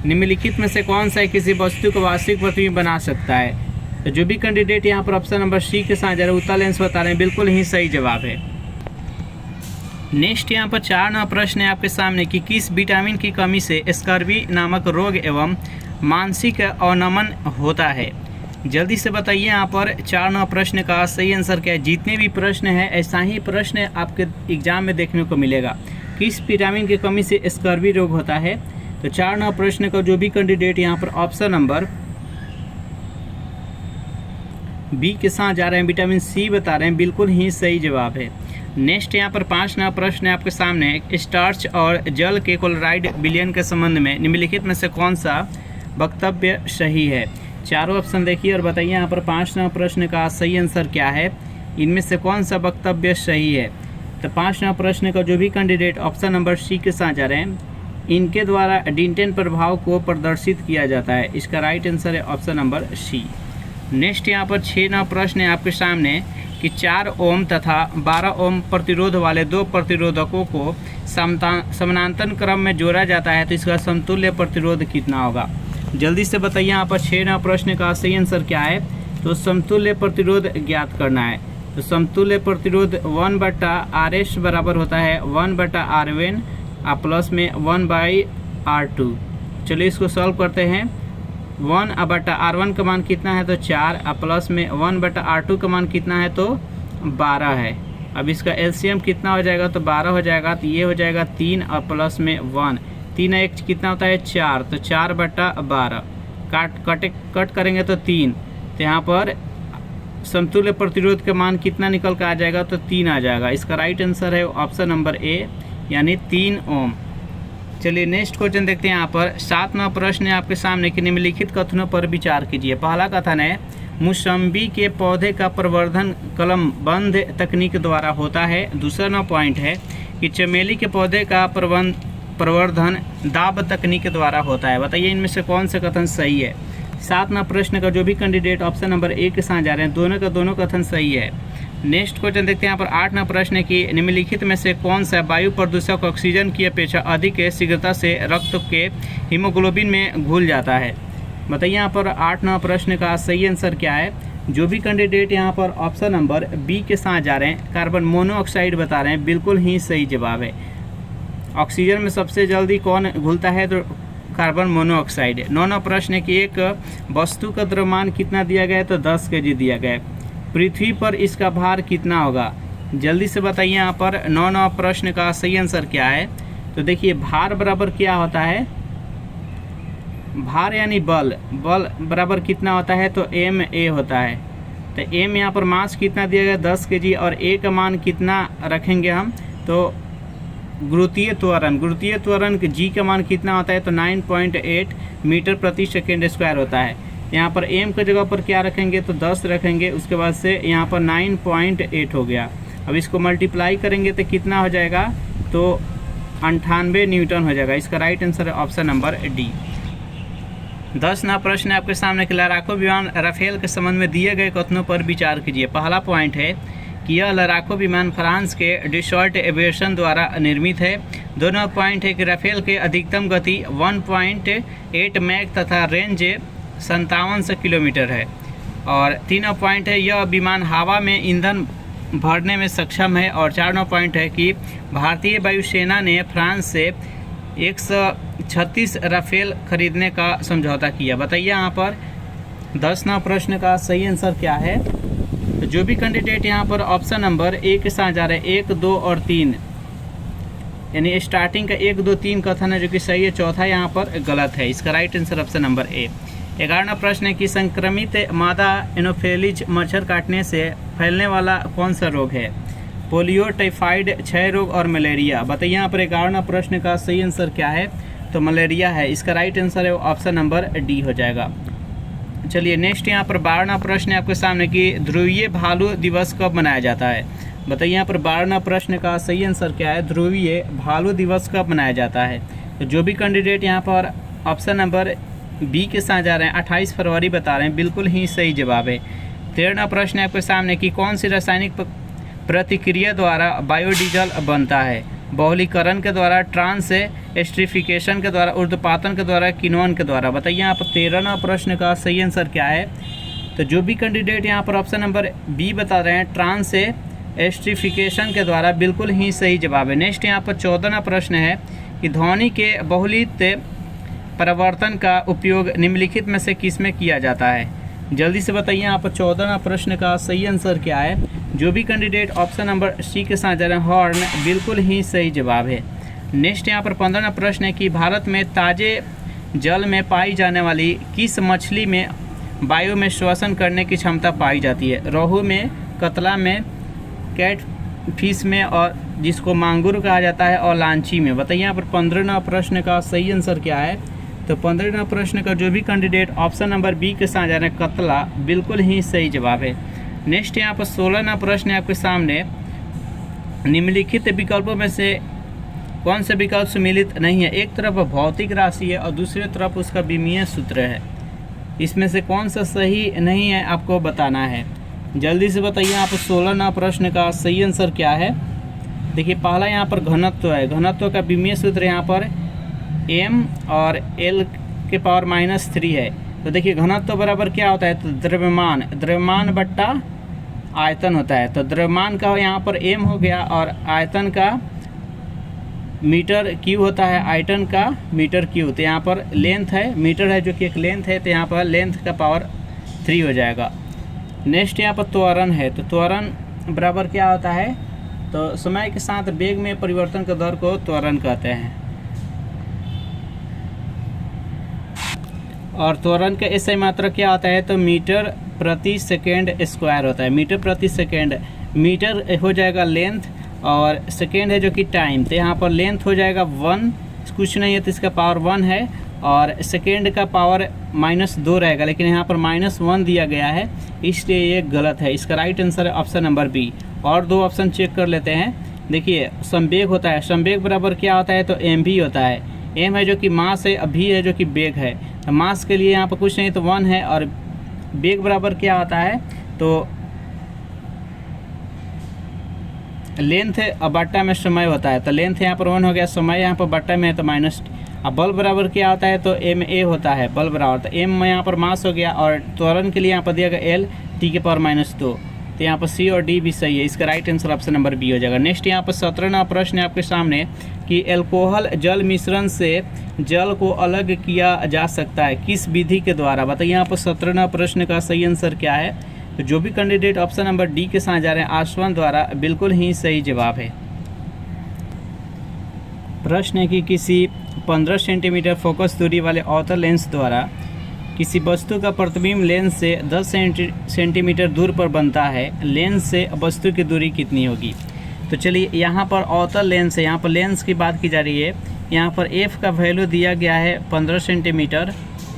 निम्नलिखित में से कौन सा किसी वस्तु का वास्तविक प्रतिबिंब बना सकता है। तो जो भी कैंडिडेट यहाँ पर ऑप्शन नंबर सी के साथ जा रहे हैं उत्तल लेंस बता रहे हैं, बिल्कुल ही सही जवाब है। नेक्स्ट यहाँ पर 4 प्रश्न है आपके सामने कि किस विटामिन की कमी से स्कर्वी नामक रोग एवं मानसिक अवनमन होता है। जल्दी से बताइए यहाँ पर 4 प्रश्न का सही आंसर क्या है। जितने भी प्रश्न हैं ऐसा ही प्रश्न आपके एग्जाम में देखने को मिलेगा। किस विटामिन की कमी से स्कर्वी रोग होता है। तो 4 प्रश्न का जो भी कैंडिडेट यहाँ पर ऑप्शन नंबर बी के साथ जा रहे हैं विटामिन सी बता रहे हैं, बिल्कुल ही सही जवाब है। नेक्स्ट यहाँ पर 5 प्रश्न है आपके सामने, स्टार्च और जल के क्लोराइड विलयन के संबंध में निम्नलिखित में से कौन सा वक्तव्य सही है। चारों ऑप्शन देखिए और बताइए यहाँ पर 5 प्रश्न का सही आंसर क्या है। इनमें से कौन सा वक्तव्य सही है। तो 5 प्रश्न का जो भी कैंडिडेट ऑप्शन नंबर सी के साथ जा रहे हैं, इनके द्वारा डिंटेन प्रभाव को प्रदर्शित किया जाता है। इसका राइट आंसर है ऑप्शन नंबर सी। नेक्स्ट यहाँ पर 6 प्रश्न है आपके सामने कि 4 ओम तथा 12 ओम प्रतिरोध वाले 2 प्रतिरोधकों को समानांतर क्रम में जोड़ा जाता है, तो इसका समतुल्य प्रतिरोध कितना होगा। जल्दी से बताइए यहाँ पर 6 प्रश्न का सही आंसर क्या है। तो समतुल्य प्रतिरोध ज्ञात करना है। तो समतुल्य प्रतिरोध 1/RS बराबर होता है 1/R1 प्लस में 1/R2। चलिए इसको सॉल्व करते हैं। 1/R1 का मान कितना है, तो 4 प्लस में 1/R2 का मान कितना है, तो 12 है। अब इसका एलसीएम कितना हो जाएगा, तो 12 हो जाएगा। तो ये हो जाएगा 3 और प्लस में 1, 3 1 कितना होता है 4, तो 4/12 कट करेंगे तो 3। तो यहाँ पर समतुल्य प्रतिरोध का मान कितना निकल कर आ जाएगा, तो 3 आ जाएगा। इसका राइट आंसर है ऑप्शन नंबर ए यानी 3 ओम। चलिए नेक्स्ट क्वेश्चन देखते हैं। यहाँ पर 7वां प्रश्न है आपके सामने कि निम्नलिखित कथनों पर विचार कीजिए। पहला कथन है मौसम्बी के पौधे का प्रवर्धन कलमबंद तकनीक द्वारा होता है। दूसरा पॉइंट है कि चमेली के पौधे का प्रवर्धन दाब तकनीक द्वारा होता है। बताइए इनमें से कौन सा कथन सही है। 7वां प्रश्न का जो भी कैंडिडेट ऑप्शन नंबर ए के साथ जा रहे हैं दोनों का दोनों कथन सही है। नेक्स्ट क्वेश्चन देखते हैं। यहाँ पर 8वां प्रश्न है कि निम्नलिखित में से कौन सा वायु प्रदूषक ऑक्सीजन की अपेक्षा अधिक शीघ्रता से रक्त के हीमोग्लोबिन में घुल जाता है। बताइए यहाँ पर 8वां प्रश्न का सही आंसर क्या है। जो भी कैंडिडेट यहाँ पर ऑप्शन नंबर बी के साथ जा रहे हैं कार्बन मोनोऑक्साइड बता रहे हैं, बिल्कुल ही सही जवाब है। ऑक्सीजन में सबसे जल्दी कौन घुलता है तो कार्बन मोनोऑक्साइड। 9वां प्रश्न है कि एक वस्तु का द्रव्यमान कितना दिया गया है तो 10 kg दिया गया है। पृथ्वी पर इसका भार कितना होगा। जल्दी से बताइए यहाँ पर 9वां प्रश्न का सही आंसर क्या है। तो देखिए भार बराबर क्या होता है, भार यानी बल बराबर कितना होता है तो ma होता है। तो m यहाँ पर मास कितना दिया गया 10 kg और a का मान कितना रखेंगे हम तो गुरुत्वीय त्वरण g का मान कितना होता है तो 9.8 मीटर प्रति सेकेंड स्क्वायर होता है। यहाँ पर m की जगह पर क्या रखेंगे तो 10 रखेंगे, उसके बाद से यहाँ पर 9.8 हो गया। अब इसको मल्टीप्लाई करेंगे तो कितना हो जाएगा तो 98 न्यूटन हो जाएगा। इसका राइट आंसर है ऑप्शन नंबर डी। 10वां प्रश्न है आपके सामने कि लड़ाकू विमान राफेल के संबंध में दिए गए कथनों पर विचार कीजिए। पहला पॉइंट है कि यह लड़ाकू विमान फ्रांस के डिसॉल्ट एविएशन द्वारा निर्मित है। दोनों पॉइंट है कि राफेल के अधिकतम गति 1.8 मैक तथा रेंज 5700 किलोमीटर है। और 3वां पॉइंट है यह विमान हवा में ईंधन भरने में सक्षम है। और 4वां पॉइंट है कि भारतीय वायुसेना ने फ्रांस से 136 राफेल खरीदने का समझौता किया। बताइए यहाँ पर 10वां प्रश्न का सही आंसर क्या है। तो जो भी कैंडिडेट यहाँ पर ऑप्शन नंबर ए के साथ जा रहे हैं 1, 2 और 3 यानी स्टार्टिंग का 1, 2, 3 कथन है जो कि सही है, चौथा यहाँ पर गलत है। इसका right answer option number A. 11वां प्रश्न है कि संक्रमित मादा एनोफिलीज मच्छर काटने से फैलने वाला कौन सा रोग है। पोलियो, टाइफाइड, क्षय रोग और मलेरिया। बताइए यहाँ पर 11वां प्रश्न का सही आंसर क्या है तो मलेरिया है। इसका राइट आंसर है ऑप्शन नंबर डी हो जाएगा। चलिए नेक्स्ट यहाँ पर 12वां प्रश्न है आपके सामने कि ध्रुवीय भालू दिवस कब मनाया जाता है। बताइए यहाँ पर 12वां प्रश्न का सही आंसर क्या है, ध्रुवीय भालू दिवस कब मनाया जाता है। तो जो भी कैंडिडेट यहाँ पर ऑप्शन नंबर बी के साथ जा रहे हैं 28 फरवरी बता रहे हैं, बिल्कुल ही सही जवाब है। 13वां प्रश्न है आपके सामने कि कौन सी रासायनिक प्रतिक्रिया द्वारा बायोडीजल बनता है। बहुलीकरण के द्वारा, ट्रांस एस्ट्रिफिकेशन के द्वारा, ऊर्ध्वपातन के द्वारा, किण्वन के द्वारा। बताइए यहाँ पर 13वां प्रश्न का सही आंसर क्या है। तो जो भी कैंडिडेट यहाँ पर ऑप्शन नंबर बी बता रहे हैं ट्रांस एस्ट्रिफिकेशन के द्वारा, बिल्कुल ही सही जवाब है। नेक्स्ट यहाँ पर 14वां प्रश्न है कि ध्वनि के बहुलित परिवर्तन का उपयोग निम्नलिखित में से किस में किया जाता है। जल्दी से बताइए यहाँ पर 14वां प्रश्न का सही आंसर क्या है। जो भी कैंडिडेट ऑप्शन नंबर सी के साथ जा रहे हैं हॉर्न, बिल्कुल ही सही जवाब है। नेक्स्ट यहाँ पर 15वां प्रश्न है कि भारत में ताजे जल में पाई जाने वाली किस मछली में वायु में श्वसन करने की क्षमता पाई जाती है। रोहू में, कतला में, कैट फिश में और जिसको मांगुर कहा जाता है और लांची में। बताइए यहाँ पर 15वां प्रश्न का सही आंसर क्या है। तो 15वां प्रश्न का जो भी कैंडिडेट ऑप्शन नंबर बी के साथ जा रहे हैं कतला, बिल्कुल ही सही जवाब है। नेक्स्ट यहाँ पर 16वां प्रश्न है आपके सामने निम्नलिखित विकल्पों में से कौन से विकल्प सम्मिलित नहीं है। एक तरफ भौतिक राशि है और दूसरी तरफ उसका विमीय सूत्र है। इसमें से कौन सा सही नहीं है आपको बताना है। जल्दी से बताइए यहाँ पर 16वां प्रश्न का सही आंसर क्या है। देखिए पहला यहाँ पर घनत्व है, घनत्व का विमीय सूत्र यहाँ पर m और l के पावर -3 है। तो देखिए घनत्व बराबर क्या होता है तो द्रव्यमान बट्टा आयतन होता है। तो द्रव्यमान का यहाँ पर m हो गया और आयतन का मीटर क्यू होता है, आयतन का मीटर क्यू। तो यहाँ पर लेंथ है, मीटर है जो कि एक लेंथ है, तो यहाँ पर लेंथ का पावर 3 हो जाएगा। नेक्स्ट यहाँ पर त्वरण है। तो त्वरण बराबर क्या होता है तो समय के साथ वेग में परिवर्तन के दर को त्वरण कहते हैं। और त्वरण का SI मात्रा क्या होता है तो मीटर प्रति सेकेंड स्क्वायर होता है। मीटर प्रति सेकेंड, मीटर हो जाएगा लेंथ और सेकेंड है जो कि टाइम। तो यहाँ पर लेंथ हो जाएगा 1 कुछ नहीं है तो इसका पावर 1 है, और सेकेंड का पावर -2 रहेगा, लेकिन यहाँ पर -1 दिया गया है, इसलिए ये गलत है। इसका राइट आंसर है ऑप्शन नंबर बी। और 2 ऑप्शन चेक कर लेते हैं। देखिए संवेग होता है, संवेग बराबर क्या होता है तो एम भी होता है। एम है जो कि मास है, भी है जो कि वेग है। तो मास के लिए यहाँ पर कुछ नहीं तो 1 है, और वेग बराबर क्या होता है तो लेंथ बट्टा में समय होता है। तो लेंथ यहाँ पर 1 हो गया, समय यहाँ पर बट्टा में है तो माइनस। अब बल बराबर क्या होता है तो एम ए होता है, बल बराबर। तो एम में यहाँ पर मास हो गया, और त्वरण के लिए यहाँ पर दिया गया एल टी के पावर -2। तो यहाँ पर सी और डी भी सही है। इसका right answer option number B हो जाएगा। नेक्स्ट यहाँ पर 17वां प्रश्न है आपके सामने कि अल्कोहल जल मिश्रण से जल को अलग किया जा सकता है किस विधि के द्वारा। बताइए यहाँ पर 17वां प्रश्न का सही आंसर क्या है। तो जो भी कैंडिडेट ऑप्शन नंबर डी के साथ जा रहे हैं आसवन द्वारा, बिल्कुल ही सही जवाब है। प्रश्न है कि किसी 15 सेंटीमीटर फोकस दूरी वाले अवतल लेंस द्वारा किसी वस्तु का प्रतिबिंब लेंस से 10 सेंटीमीटर दूर पर बनता है, लेंस से वस्तु की दूरी कितनी होगी। तो चलिए यहाँ पर अवतल लेंस है, यहाँ पर लेंस की बात की जा रही है। यहाँ पर एफ का वैल्यू दिया गया है 15 सेंटीमीटर,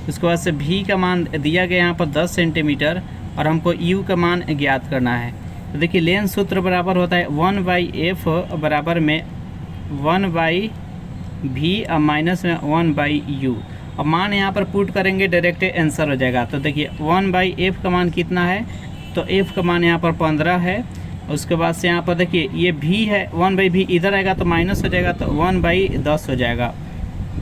उसके बाद से भी का मान दिया गया यहाँ पर 10 सेंटीमीटर, और हमको यू का मान ज्ञात करना है। तो देखिए लेंस सूत्र बराबर होता है 1/f बराबर में 1/v और माइनस में 1/u। अब मान यहाँ पर पुट करेंगे, डायरेक्ट आंसर हो जाएगा। तो देखिए 1/f का मान कितना है तो f का मान यहाँ पर 15 है। उसके बाद से यहाँ पर देखिए ये v है, 1/v इधर आएगा तो माइनस हो जाएगा, तो 1/10 हो जाएगा,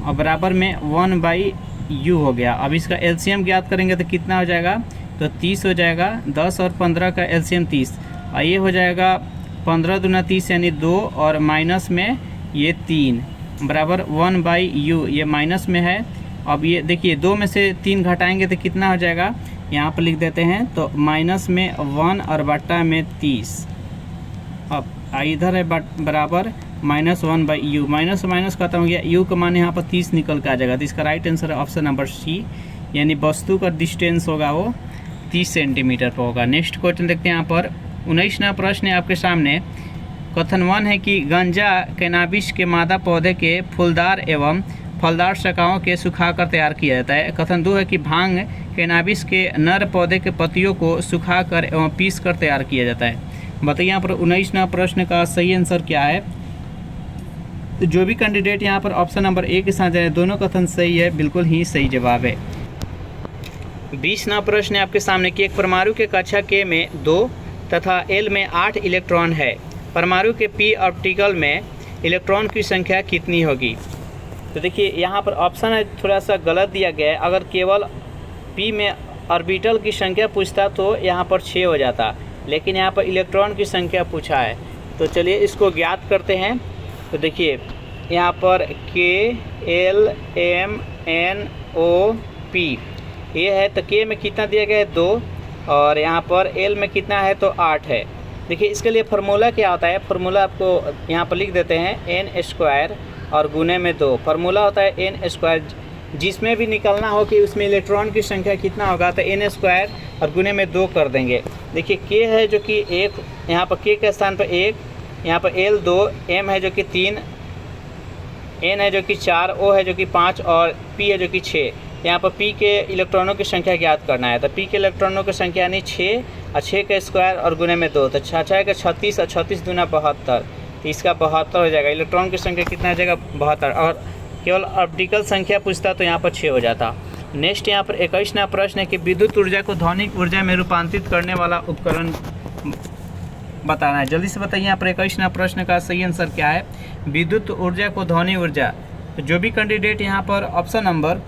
और बराबर में 1/u हो गया। अब इसका एलसीएम ज्ञात करेंगे तो कितना हो जाएगा तो 30 हो जाएगा। 10 और 15 का एलसीएम 30, और ये हो जाएगा 15 दूना 30 यानी 2, और माइनस में ये 3 बराबर 1/u, ये माइनस में है। अब ये देखिए 2 में से 3 घटाएंगे तो कितना हो जाएगा, यहाँ पर लिख देते हैं तो माइनस में 1 और बट्टा में 30। अब इधर है बराबर -1/u, माइनस माइनस खत्म हो गया, u का मान यहाँ पर 30 निकल के आ जाएगा। तो इसका राइट आंसर है ऑप्शन नंबर सी, यानी वस्तु का डिस्टेंस होगा वो 30 सेंटीमीटर पर होगा। नेक्स्ट क्वेश्चन देखते हैं। यहाँ पर 19वां प्रश्न है आपके सामने। कथन 1 है कि गांजा कैनाबिस के मादा पौधे के फूलदार एवं फलदार शाखाओं के सुखाकर तैयार किया जाता है। कथन 2 है कि भांग कैनाबिस के नर पौधे के पत्तियों को सुखाकर एवं पीस कर तैयार किया जाता है। बताइए यहाँ पर 19वां प्रश्न का सही आंसर क्या है। तो जो भी कैंडिडेट यहाँ पर ऑप्शन नंबर ए के साथ जाए, दोनों कथन सही है, बिल्कुल ही सही जवाब है। 20वां प्रश्न है आपके सामने कि एक परमाणु के कक्षा के में 2 तथा एल में 8 इलेक्ट्रॉन है, परमाणु के पी ऑर्बिटल में इलेक्ट्रॉन की संख्या कितनी होगी। तो देखिए यहाँ पर ऑप्शन है थोड़ा सा गलत दिया गया है। अगर केवल पी में ऑर्बिटल की संख्या पूछता तो यहाँ पर 6 हो जाता, लेकिन यहाँ पर इलेक्ट्रॉन की संख्या पूछा है। तो चलिए इसको ज्ञात करते हैं। तो देखिए यहाँ पर KLMNOP ये है, तो K में कितना दिया गया है 2, और यहाँ पर L में कितना है तो 8 है। देखिए इसके लिए फार्मूला क्या होता है, फार्मूला आपको यहाँ पर लिख देते हैं n² और गुने में 2। फार्मूला होता है n², जिसमें भी निकलना हो कि उसमें इलेक्ट्रॉन की संख्या कितना होगा तो n² और गुने में 2 कर देंगे। देखिए K है जो कि 1, यहाँ पर K के स्थान पर 1, यहाँ पर L 2, M है जो कि 3, N है जो कि 4, O है जो कि 5 और P है जो कि 6। यहाँ पर P के इलेक्ट्रॉनों की संख्या ज्ञात करना है। तो P के इलेक्ट्रॉनों की संख्या यानी 6 और 6 का स्क्वायर और गुने में 2, तो 6 का 36 और 36 दूना 72, तो इसका 72 हो जाएगा। इलेक्ट्रॉन की संख्या कितना हो जाएगा 72, और केवल ऑप्टिकल संख्या पूछता तो यहाँ पर 6 हो जाता। नेक्स्ट यहाँ पर 21वां प्रश्न है कि विद्युत ऊर्जा को ध्वनिक ऊर्जा में रूपांतरित करने वाला उपकरण बताना है। जल्दी से बताइए यहाँ पर 21वां प्रश्न का सही आंसर क्या है। विद्युत ऊर्जा को ध्वनि ऊर्जा, तो जो भी कैंडिडेट यहाँ पर ऑप्शन नंबर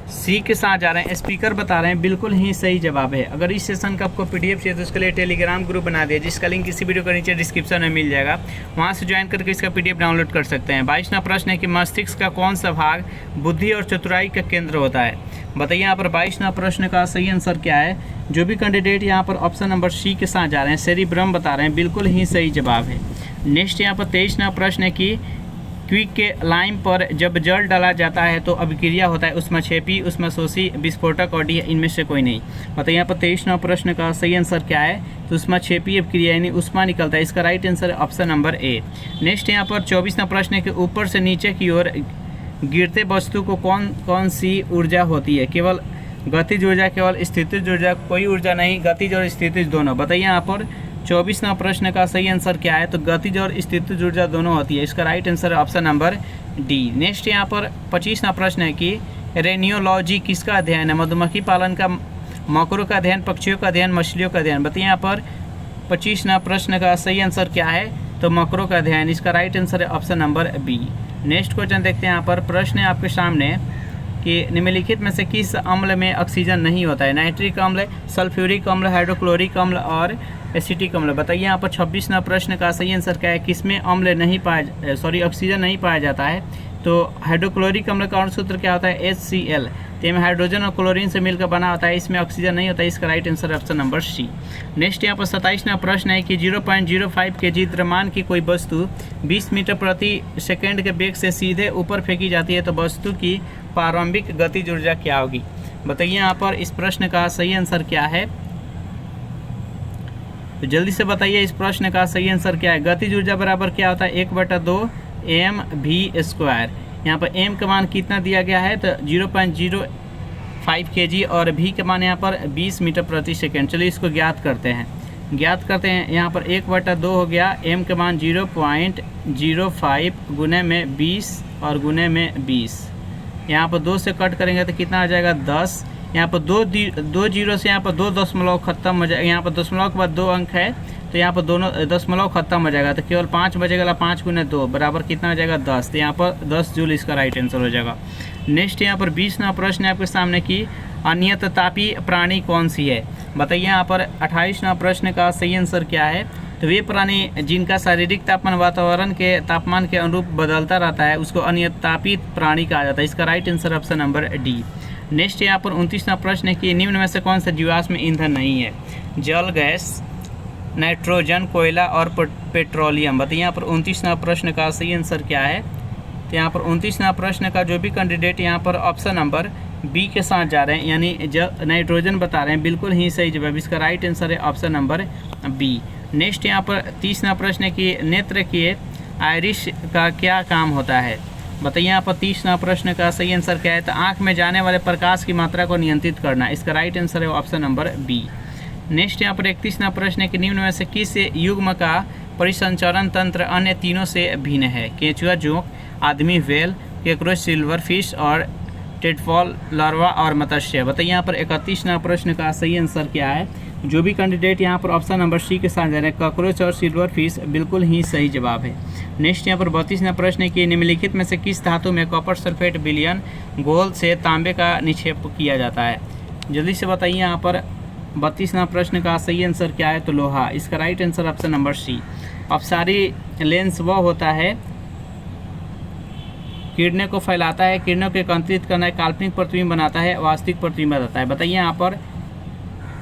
सी के साथ जा रहे हैं, स्पीकर बता रहे हैं, बिल्कुल ही सही जवाब है। अगर इस सेशन का आपको पीडीएफ चाहिए तो उसके लिए टेलीग्राम ग्रुप बना दिया, जिसका लिंक इसी वीडियो के नीचे डिस्क्रिप्शन में मिल जाएगा, वहां से ज्वाइन करके इसका पीडीएफ डाउनलोड कर सकते हैं। 22वां प्रश्न है कि मस्तिष्क का कौन सा भाग बुद्धि और चतुराई का केंद्र होता है। बताइए यहाँ पर 22वां प्रश्न का सही आंसर क्या है। जो भी कैंडिडेट यहाँ पर ऑप्शन नंबर सी के साथ जा रहे हैं, सेरिब्रम बता रहे हैं, बिल्कुल ही सही जवाब है। नेक्स्ट यहाँ पर 23वां प्रश्न है कि क्विक के लाइम पर जब जल डाला जाता है तो अभिक्रिया होता है उष्माक्षेपी, उष्माशोषी, विस्फोटक और डी इनमें से कोई नहीं। बताइए यहाँ पर 23वां प्रश्न का सही आंसर क्या है? तो उष्माक्षेपी अभिक्रिया यानी उष्मा निकलता है। इसका राइट आंसर है ऑप्शन नंबर ए। नेक्स्ट यहाँ पर 24वां प्रश्न है कि ऊपर से नीचे की ओर गिरते वस्तु को कौन कौन सी ऊर्जा होती है? केवल गतिज ऊर्जा, केवल स्थितिज ऊर्जा, कोई ऊर्जा नहीं, गतिज और स्थितिज दोनों। बताइए यहाँ पर 24वां प्रश्न का सही आंसर क्या है? तो गतिज और स्थितिज ऊर्जा दोनों होती है। इसका राइट आंसर है ऑप्शन नंबर डी। नेक्स्ट यहाँ पर 25वां प्रश्न है कि रेनियोलॉजी किसका अध्ययन है? मधुमक्खी पालन का, मकरों का अध्ययन, पक्षियों का अध्ययन, मछलियों का अध्ययन। बताइए यहाँ पर 25वां प्रश्न का सही आंसर क्या है? तो मकरों का अध्ययन। इसका राइट आंसर है option number B. Next question देखते हैं। यहाँ पर प्रश्न है आपके सामने कि निम्नलिखित में से किस अम्ल में ऑक्सीजन नहीं होता है? नाइट्रिक अम्ल, सल्फ्यूरिक अम्ल, हाइड्रोक्लोरिक अम्ल और एसिटिक अम्ल। बताइए यहाँ पर 26वां प्रश्न का सही आंसर क्या है? किसमें अम्ल नहीं ऑक्सीजन नहीं पाया जाता है? तो हाइड्रोक्लोरिक अम्ल का सूत्र क्या होता है? HCl। तो में हाइड्रोजन और क्लोरीन से मिलकर बना होता है, इसमें ऑक्सीजन नहीं होता है। इसका right answer option number C. Next यहाँ पर 27वां प्रश्न है कि 0.05 kg द्रव्यमान की कोई वस्तु 20 मीटर प्रति सेकेंड के वेग से सीधे ऊपर फेंकी जाती है तो वस्तु की प्रारंभिक गतिज ऊर्जा क्या होगी? बताइए यहाँ पर इस प्रश्न का सही आंसर क्या है? तो जल्दी से बताइए इस प्रश्न का सही आंसर क्या है? गतिज ऊर्जा बराबर क्या होता है? 1/2 mv²। यहाँ पर m का मान कितना दिया गया है? तो 0.05 kg और v का मान यहाँ पर 20 मीटर प्रति सेकेंड। चलिए इसको ज्ञात करते हैं। यहाँ पर 1/2 हो गया, m का मान 0.05 गुने में 20 और गुने में 20। यहाँ पर 2 से कट करेंगे तो कितना आ जाएगा? 10। यहाँ पर दो जीरो से यहाँ पर 2 दशमलव खत्म हो जाएगा। यहाँ पर दशमलव के बाद 2 अंक है तो यहाँ पर दोनों दशमलव खत्म हो जाएगा, तो केवल 5 बचेगा। 5 गुने 2 बराबर कितना हो जाएगा? 10। तो यहाँ पर 10 जूल इसका राइट आंसर हो जाएगा। नेक्स्ट यहाँ पर 20वां प्रश्न है आपके सामने की अनियततापी प्राणी कौन सी है? बताइए यहाँ पर 28वां प्रश्न का सही आंसर क्या है? तो वे प्राणी जिनका शारीरिक तापमान वातावरण के तापमान के अनुरूप बदलता रहता है उसको अनियततापी प्राणी कहा जाता है। इसका right answer option number D. Next यहाँ पर 29वां प्रश्न है कि निम्न में से कौन सा जीवाश्म ईंधन नहीं है? जल, गैस, नाइट्रोजन, कोयला और पेट्रोलियम। बताइए यहाँ पर 29वां प्रश्न का सही आंसर क्या है? तो यहाँ पर 29वां प्रश्न का जो भी कैंडिडेट यहाँ पर ऑप्शन नंबर बी के साथ जा रहे हैं, यानी नाइट्रोजन बता रहे हैं, बिल्कुल ही सही जवाब। इसका राइट आंसर है ऑप्शन नंबर बी। नेक्स्ट यहाँ पर 30वां प्रश्न है कि नेत्र के आइरिस का क्या काम होता है? बताइए यहाँ पर 30वां प्रश्न का सही आंसर क्या है? तो आँख में जाने वाले प्रकाश की मात्रा को नियंत्रित करना। इसका राइट आंसर है ऑप्शन नंबर बी। नेक्स्ट यहाँ पर 31वां प्रश्न है कि निम्न में से किस युग्म का परिसंचरण तंत्र अन्य तीनों से भिन्न है? केंचुआ, जोंक, आदमी, व्हेल, केकरोच, सिल्वर फिश और टेडपॉल, लार्वा और मत्स्य। बताइए यहाँ पर 31वां प्रश्न का सही आंसर क्या है? जो भी कैंडिडेट यहाँ पर ऑप्शन नंबर सी के साथ जा रहे हैं, कॉकरोच और सिल्वर फिश, बिल्कुल ही सही जवाब है। नेक्स्ट यहाँ पर 32वां प्रश्न है कि निम्नलिखित में से किस धातु में कॉपर सल्फेट विलयन घोल से तांबे का निक्षेप किया जाता है? जल्दी से बताइए यहाँ पर 32वां प्रश्न का सही आंसर क्या है? तो लोहा। इसका right answer option number C. अपसारी लेंस वह होता है किरणें को फैलाता है, किरणों को एकत्रित करना है, काल्पनिक प्रतिबिंब बनाता है, वास्तविक प्रतिबिंब बताता है। बताइए यहाँ पर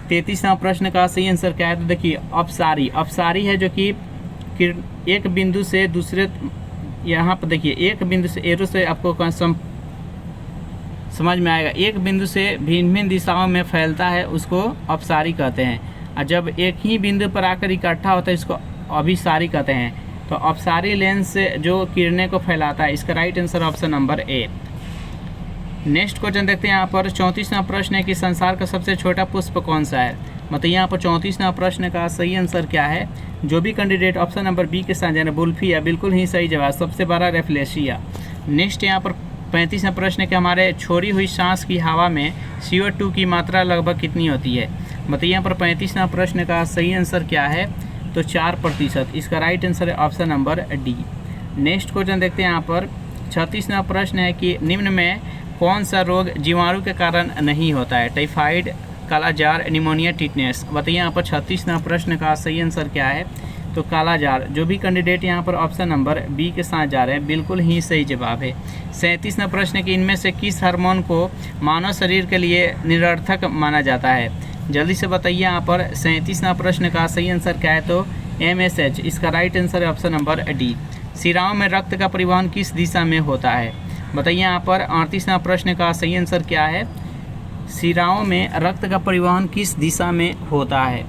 33वां प्रश्न का सही आंसर क्या है? तो देखिए अपसारी है जो कि एक बिंदु से दूसरे, यहाँ पर देखिए एक बिंदु से एरो से आपको समझ में आएगा, एक बिंदु से भिन्न भिन्न दिशाओं में फैलता है, उसको अपसारी कहते हैं। और जब एक ही बिंदु पर आकर इकट्ठा होता है इसको अभिसारी कहते हैं। तो अपसारी लेंस से जो किरणें को फैलाता है, इसका राइट आंसर ऑप्शन नंबर ए। नेक्स्ट क्वेश्चन देखते हैं यहाँ पर 34वां प्रश्न है कि संसार का सबसे छोटा पुष्प कौन सा है? बताइए यहाँ पर 34वां प्रश्न का सही आंसर क्या है? जो भी कैंडिडेट ऑप्शन नंबर बी के साथ जाना, बुल्फिया, बिल्कुल ही सही जवाब। सबसे बड़ा रेफ्लेशिया। नेक्स्ट यहाँ पर 35वां प्रश्न है कि हमारे छोड़ी हुई सांस की हवा में CO2 की मात्रा लगभग कितनी होती है? बताइए यहाँ पर 35वां प्रश्न का सही आंसर क्या है? तो 4%। इसका राइट आंसर है option number D. Next question देखते हैं यहाँ पर 36वां प्रश्न है कि निम्न में कौन सा रोग जीवाणु के कारण नहीं होता है? टाइफाइड, कालाजार, निमोनिया, टिटनेस। बताइए यहाँ पर 36वां प्रश्न का सही आंसर क्या है? तो कालाजार। जो भी कैंडिडेट यहाँ पर ऑप्शन नंबर बी के साथ जा रहे हैं, बिल्कुल ही सही जवाब है। 37वां प्रश्न है कि इनमें से किस हार्मोन को मानव शरीर के लिए निरर्थक माना जाता है? जल्दी से बताइए यहाँ पर 37वां प्रश्न का सही आंसर क्या है? तो MSH। इसका राइट आंसर है ऑप्शन नंबर डी। सिराओं में रक्त का परिवहन किस दिशा में होता है? बताइए यहाँ पर 38वां प्रश्न का सही आंसर क्या है? सिराओं में रक्त का परिवहन किस दिशा में होता है?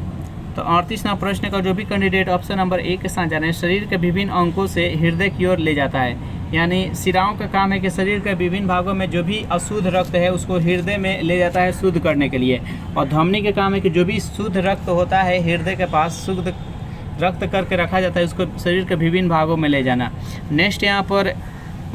तो 38वां प्रश्न का जो भी कैंडिडेट ऑप्शन नंबर ए के साथ जा रहे हैं, शरीर के विभिन्न अंगों से हृदय की ओर ले जाता है। यानी सिराओं का काम है कि शरीर के विभिन्न भागों में जो भी अशुद्ध रक्त है उसको हृदय में ले जाता है शुद्ध करने के लिए, और धमनी का काम है कि जो भी शुद्ध रक्त होता है हृदय के पास शुद्ध रक्त करके रखा जाता है, उसको शरीर के विभिन्न भागों में ले जाना। नेक्स्ट यहाँ पर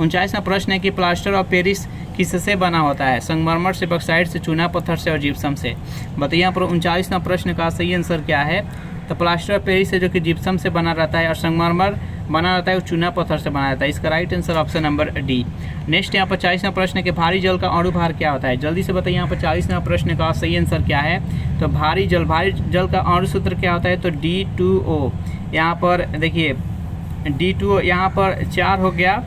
39वां प्रश्न है कि प्लास्टर ऑफ पेरिस किससे बना होता है? संगमरमर से, बॉक्साइट से, चूना पत्थर से और जिप्सम से। बताइए यहाँ पर 39वां प्रश्न का सही आंसर क्या है? तो प्लास्टर ऑफ पेरिस है जो कि जिप्सम से बना रहता है, और संगमरमर बना रहता है वो चूना पत्थर से बना रहता है। इसका right answer option number D. Next यहाँ पर 40वां प्रश्न के भारी जल का अणु भार क्या होता है? जल्दी से बताइए यहाँ पर 40वां प्रश्न का सही आंसर क्या है? तो भारी जल का अणु सूत्र क्या होता है? तो D2O। यहाँ पर देखिए D2O यहाँ पर 4 हो गया,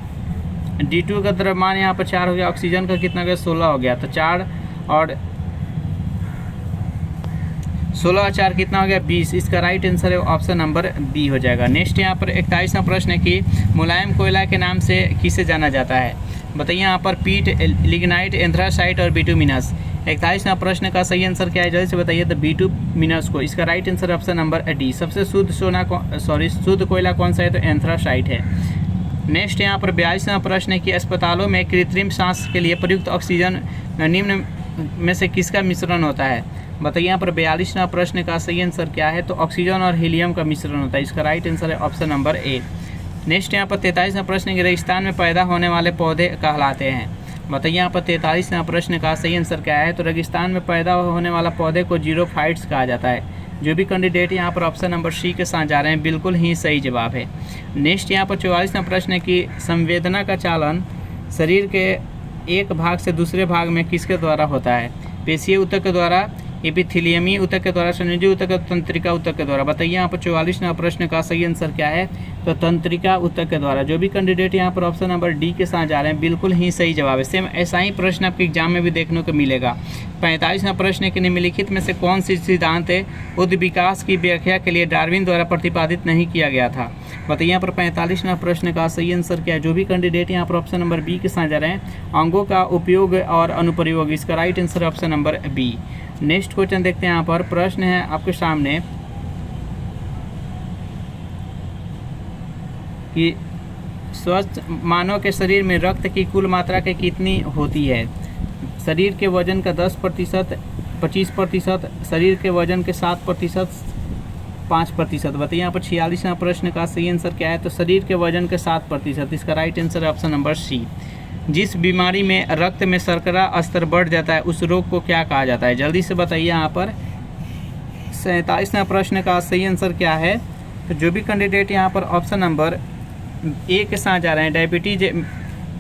D2 का द्रव्यमान यहाँ पर 4 हो गया, ऑक्सीजन का कितना गया? 16 हो गया। तो 4 और 16 और 4 कितना हो गया? 20। इसका राइट आंसर है ऑप्शन नंबर बी हो जाएगा। नेक्स्ट यहाँ पर 41वां प्रश्न है कि मुलायम कोयला के नाम से किसे जाना जाता है? बताइए यहाँ पर पीट, लिग्नाइट, एंथ्रासाइट और बिटुमिनस। 41वां प्रश्न का सही आंसर क्या है? जल्दी से बताइए। तो बिटुमिनस को। इसका right answer option number D. सबसे शुद्ध कोयला कौन सा है? तो एंथ्रासाइट है। नेक्स्ट यहाँ पर 42वां प्रश्न है कि अस्पतालों में कृत्रिम सांस के लिए प्रयुक्त ऑक्सीजन निम्न में से किसका मिश्रण होता है? बताइए यहाँ पर 42वां प्रश्न का सही आंसर क्या है? तो ऑक्सीजन और हीलियम का मिश्रण होता है। इसका राइट आंसर है ऑप्शन नंबर ए। नेक्स्ट यहाँ पर 43वां प्रश्न है कि रेगिस्तान में पैदा होने वाले पौधे कहलाते हैं। बताइए यहाँ पर 43वां प्रश्न का सही आंसर क्या है? तो रेगिस्तान में पैदा होने वाला पौधे को जीरोफाइट्स कहा जाता है। जो भी कैंडिडेट यहाँ पर ऑप्शन नंबर सी के साथ जा रहे हैं बिल्कुल ही सही जवाब है। नेक्स्ट यहाँ पर 44वां प्रश्न है कि संवेदना का चालन शरीर के एक भाग से दूसरे भाग में किसके द्वारा होता है? पेशीय ऊतक के द्वारा, एपिथेलियमी ऊतक के द्वारा, संयोजी ऊतक, तंत्रिका ऊतक के द्वारा। बताइए यहाँ पर 44वां प्रश्न का सही आंसर क्या है? तो तंत्रिका ऊतक के द्वारा। जो भी कैंडिडेट यहाँ पर ऑप्शन नंबर डी के साथ जा रहे हैं बिल्कुल ही सही जवाब है। सेम ऐसा ही प्रश्न आपके एग्जाम में भी देखने को मिलेगा। 45वां प्रश्न है कि निम्नलिखित में से कौन सी सिद्धांत उद्द विकास की व्याख्या के लिए डार्विन द्वारा प्रतिपादित नहीं किया गया था? बताइए यहाँ पर 45वां प्रश्न का सही आंसर क्या है? जो भी कैंडिडेट यहाँ पर ऑप्शन नंबर बी के साथ जा रहे हैं, अंगों का उपयोग और अनुप्रयोग। इसका right answer option number B. Next question देखते हैं। यहाँ पर प्रश्न है आपके सामने कि स्वस्थ मानव के शरीर में रक्त की कुल मात्रा के कितनी होती है? शरीर के वजन का 10%, 25%, शरीर के वजन के 7%, 5%। बताइए यहाँ पर 46वां प्रश्न का सही आंसर क्या है? तो शरीर के वजन के 7%। इसका राइट आंसर है ऑप्शन नंबर सी। जिस बीमारी में रक्त में शर्करा स्तर बढ़ जाता है उस रोग को क्या कहा जाता है? जल्दी से बताइए यहाँ पर 47वां प्रश्न का सही आंसर क्या है? तो जो भी कैंडिडेट यहाँ पर ऑप्शन नंबर ए के साथ जा रहे हैं, डायबिटीज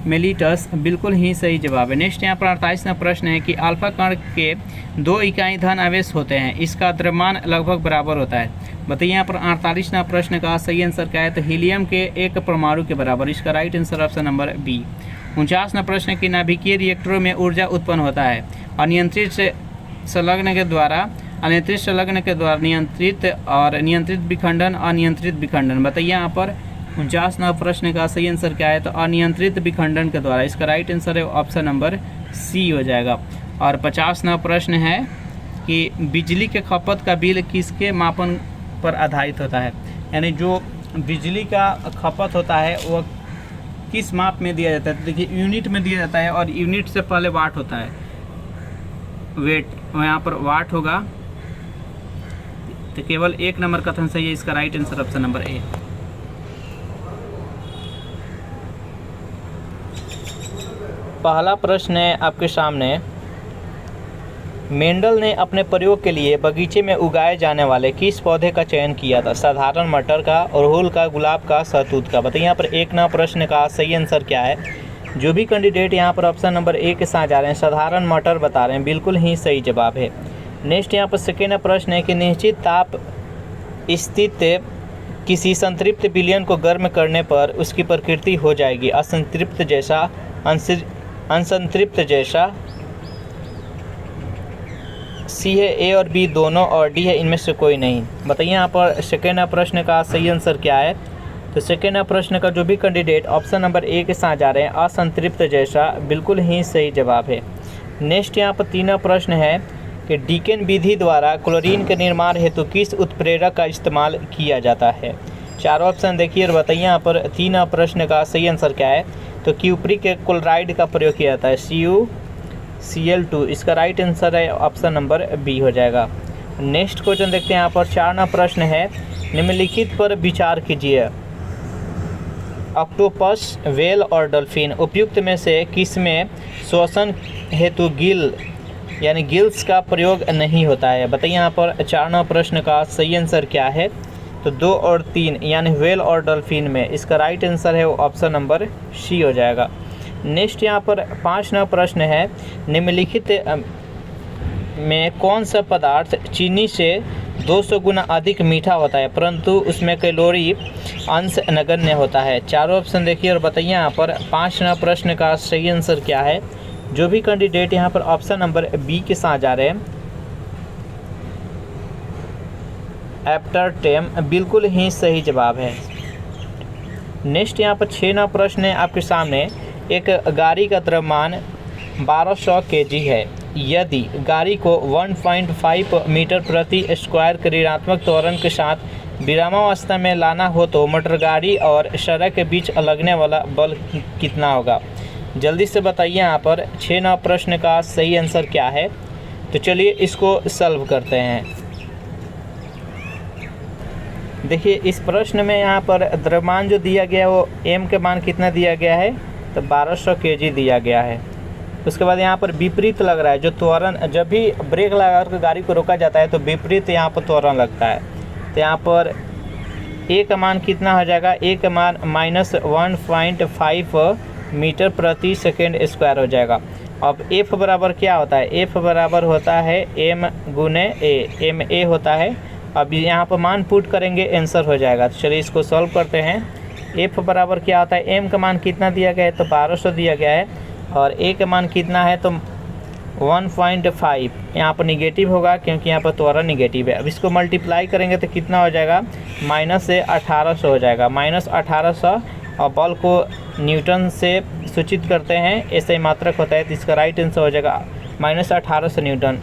मेलिटस, बिल्कुल ही सही जवाब है। नेक्स्ट यहाँ पर 48वां प्रश्न है कि अल्फा कण के 2 इकाई धन आवेश होते हैं, इसका द्रव्यमान लगभग बराबर होता है। बताइए यहाँ पर 48वां प्रश्न का सही आंसर क्या है? तो हीलियम के 1 परमाणु के बराबर। इसका right answer option number B. 49वां प्रश्न है कि नाभिकीय रिएक्टरों में ऊर्जा उत्पन्न होता है अनियंत्रित संलग्न के द्वारा, नियंत्रित और नियंत्रित विखंडन, अनियंत्रित विखंडन। बताइए यहाँ पर 49वां प्रश्न का सही आंसर क्या है? तो अनियंत्रित विखंडन के द्वारा। इसका राइट आंसर है ऑप्शन नंबर सी हो जाएगा। और 50वां प्रश्न है कि बिजली के खपत का बिल किसके मापन पर आधारित होता है? यानी जो बिजली का खपत होता है वो किस माप में दिया जाता है? तो देखिए यूनिट में दिया जाता है, और यूनिट से पहले वाट होता है, वेट, यहाँ पर वाट होगा। तो केवल 1 नंबर कथन सही है। इसका राइट आंसर ऑप्शन नंबर ए। पहला प्रश्न है आपके सामने, मेंडल ने अपने प्रयोग के लिए बगीचे में उगाए जाने वाले किस पौधे का चयन किया था? साधारण मटर का, अड़हुल का, गुलाब का, शहतूत का। बताइए यहाँ पर 1 नंबर प्रश्न का सही आंसर क्या है? जो भी कैंडिडेट यहाँ पर ऑप्शन नंबर ए के साथ जा रहे हैं, साधारण मटर बता रहे हैं, बिल्कुल ही सही जवाब है। नेक्स्ट यहाँ पर सेकेंड प्रश्न है कि निश्चित ताप स्थित किसी संतृप्त विलयन को गर्म करने पर उसकी प्रकृति हो जाएगी असंतृप्त जैसा, असंतृप्त जैसा। सी है ए और बी दोनों, और डी है इनमें से कोई नहीं। बताइए यहाँ पर सेकेंड प्रश्न का सही आंसर क्या है? तो सेकेंड प्रश्न का जो भी कैंडिडेट ऑप्शन नंबर ए के साथ जा रहे हैं असंतृप्त जैसा, बिल्कुल ही सही जवाब है। नेक्स्ट यहाँ पर तीसरा प्रश्न है कि डीकेन विधि द्वारा क्लोरीन के निर्माण हेतु किस उत्प्रेरक का इस्तेमाल किया जाता है। चारों ऑप्शन देखिए और बताइए यहाँ पर तीसरा प्रश्न का सही आंसर क्या है। तो क्यूप्रिक क्लोराइड का प्रयोग किया जाता है CuCl2, इसका राइट आंसर है ऑप्शन नंबर बी हो जाएगा। नेक्स्ट क्वेश्चन देखते हैं यहाँ पर चारवां प्रश्न है, निम्नलिखित पर विचार कीजिए। ऑक्टोपस, व्हेल और डॉल्फिन उपयुक्त में से किसमें श्वसन हेतु यानी गिल्स का प्रयोग नहीं होता है। बताइए यहाँ पर चारवां प्रश्न का सही आंसर क्या है। तो 2 और 3 यानी व्हेल और डॉल्फिन में, इसका राइट आंसर है वो ऑप्शन नंबर सी हो जाएगा। नेक्स्ट यहाँ पर पाँचवां प्रश्न है, निम्नलिखित में कौन सा पदार्थ चीनी से 200 गुना अधिक मीठा होता है परंतु उसमें कैलोरी अंश नगण्य होता है। चारों ऑप्शन देखिए और बताइए यहाँ पर पाँचवां प्रश्न का सही आंसर क्या है। जो भी कैंडिडेट यहाँ पर ऑप्शन नंबर बी के साथ जा रहे हैं एप्टार्टेम, बिल्कुल ही सही जवाब है। नेक्स्ट यहाँ पर 6वां प्रश्न है आपके सामने, एक गाड़ी का द्रव्यमान 1200 kg है। यदि गाड़ी को 1.5 मीटर प्रति स्क्वायर के ऋणात्मक त्वरण के साथ विरामावस्था में लाना हो तो मोटर गाड़ी और सड़क के बीच लगने वाला बल कितना होगा। जल्दी से बताइए यहाँ पर 6वां प्रश्न का सही आंसर क्या है। तो चलिए इसको सॉल्व करते हैं। देखिए इस प्रश्न में यहाँ पर द्रव्यमान जो दिया गया है वो m के मान कितना दिया गया है, तो 1200 kg दिया गया है। उसके बाद यहाँ पर विपरीत लग रहा है, जो त्वरण, जब भी ब्रेक लगा कर गाड़ी को रोका जाता है तो विपरीत यहाँ पर त्वरण लगता है। तो यहाँ पर a का मान कितना हो जाएगा, a का मान -1.5 मीटर प्रति सेकेंड स्क्वायर हो जाएगा। अब f बराबर क्या होता है, f बराबर होता है m गुने a, m a होता है। अब यहाँ पर मान पुट करेंगे आंसर हो जाएगा। तो चलिए इसको सॉल्व करते हैं। f बराबर क्या होता है, m का मान कितना दिया गया है, तो 1200 दिया गया है और a का मान कितना है, तो 1.5। यहाँ पर निगेटिव होगा क्योंकि यहाँ पर त्वरण निगेटिव है। अब इसको मल्टीप्लाई करेंगे तो कितना हो जाएगा, -1800 हो जाएगा, -1800। और बल को न्यूटन से सूचित करते हैं, ऐसे मात्रक होता है, तो इसका राइट आंसर हो जाएगा -1800 न्यूटन।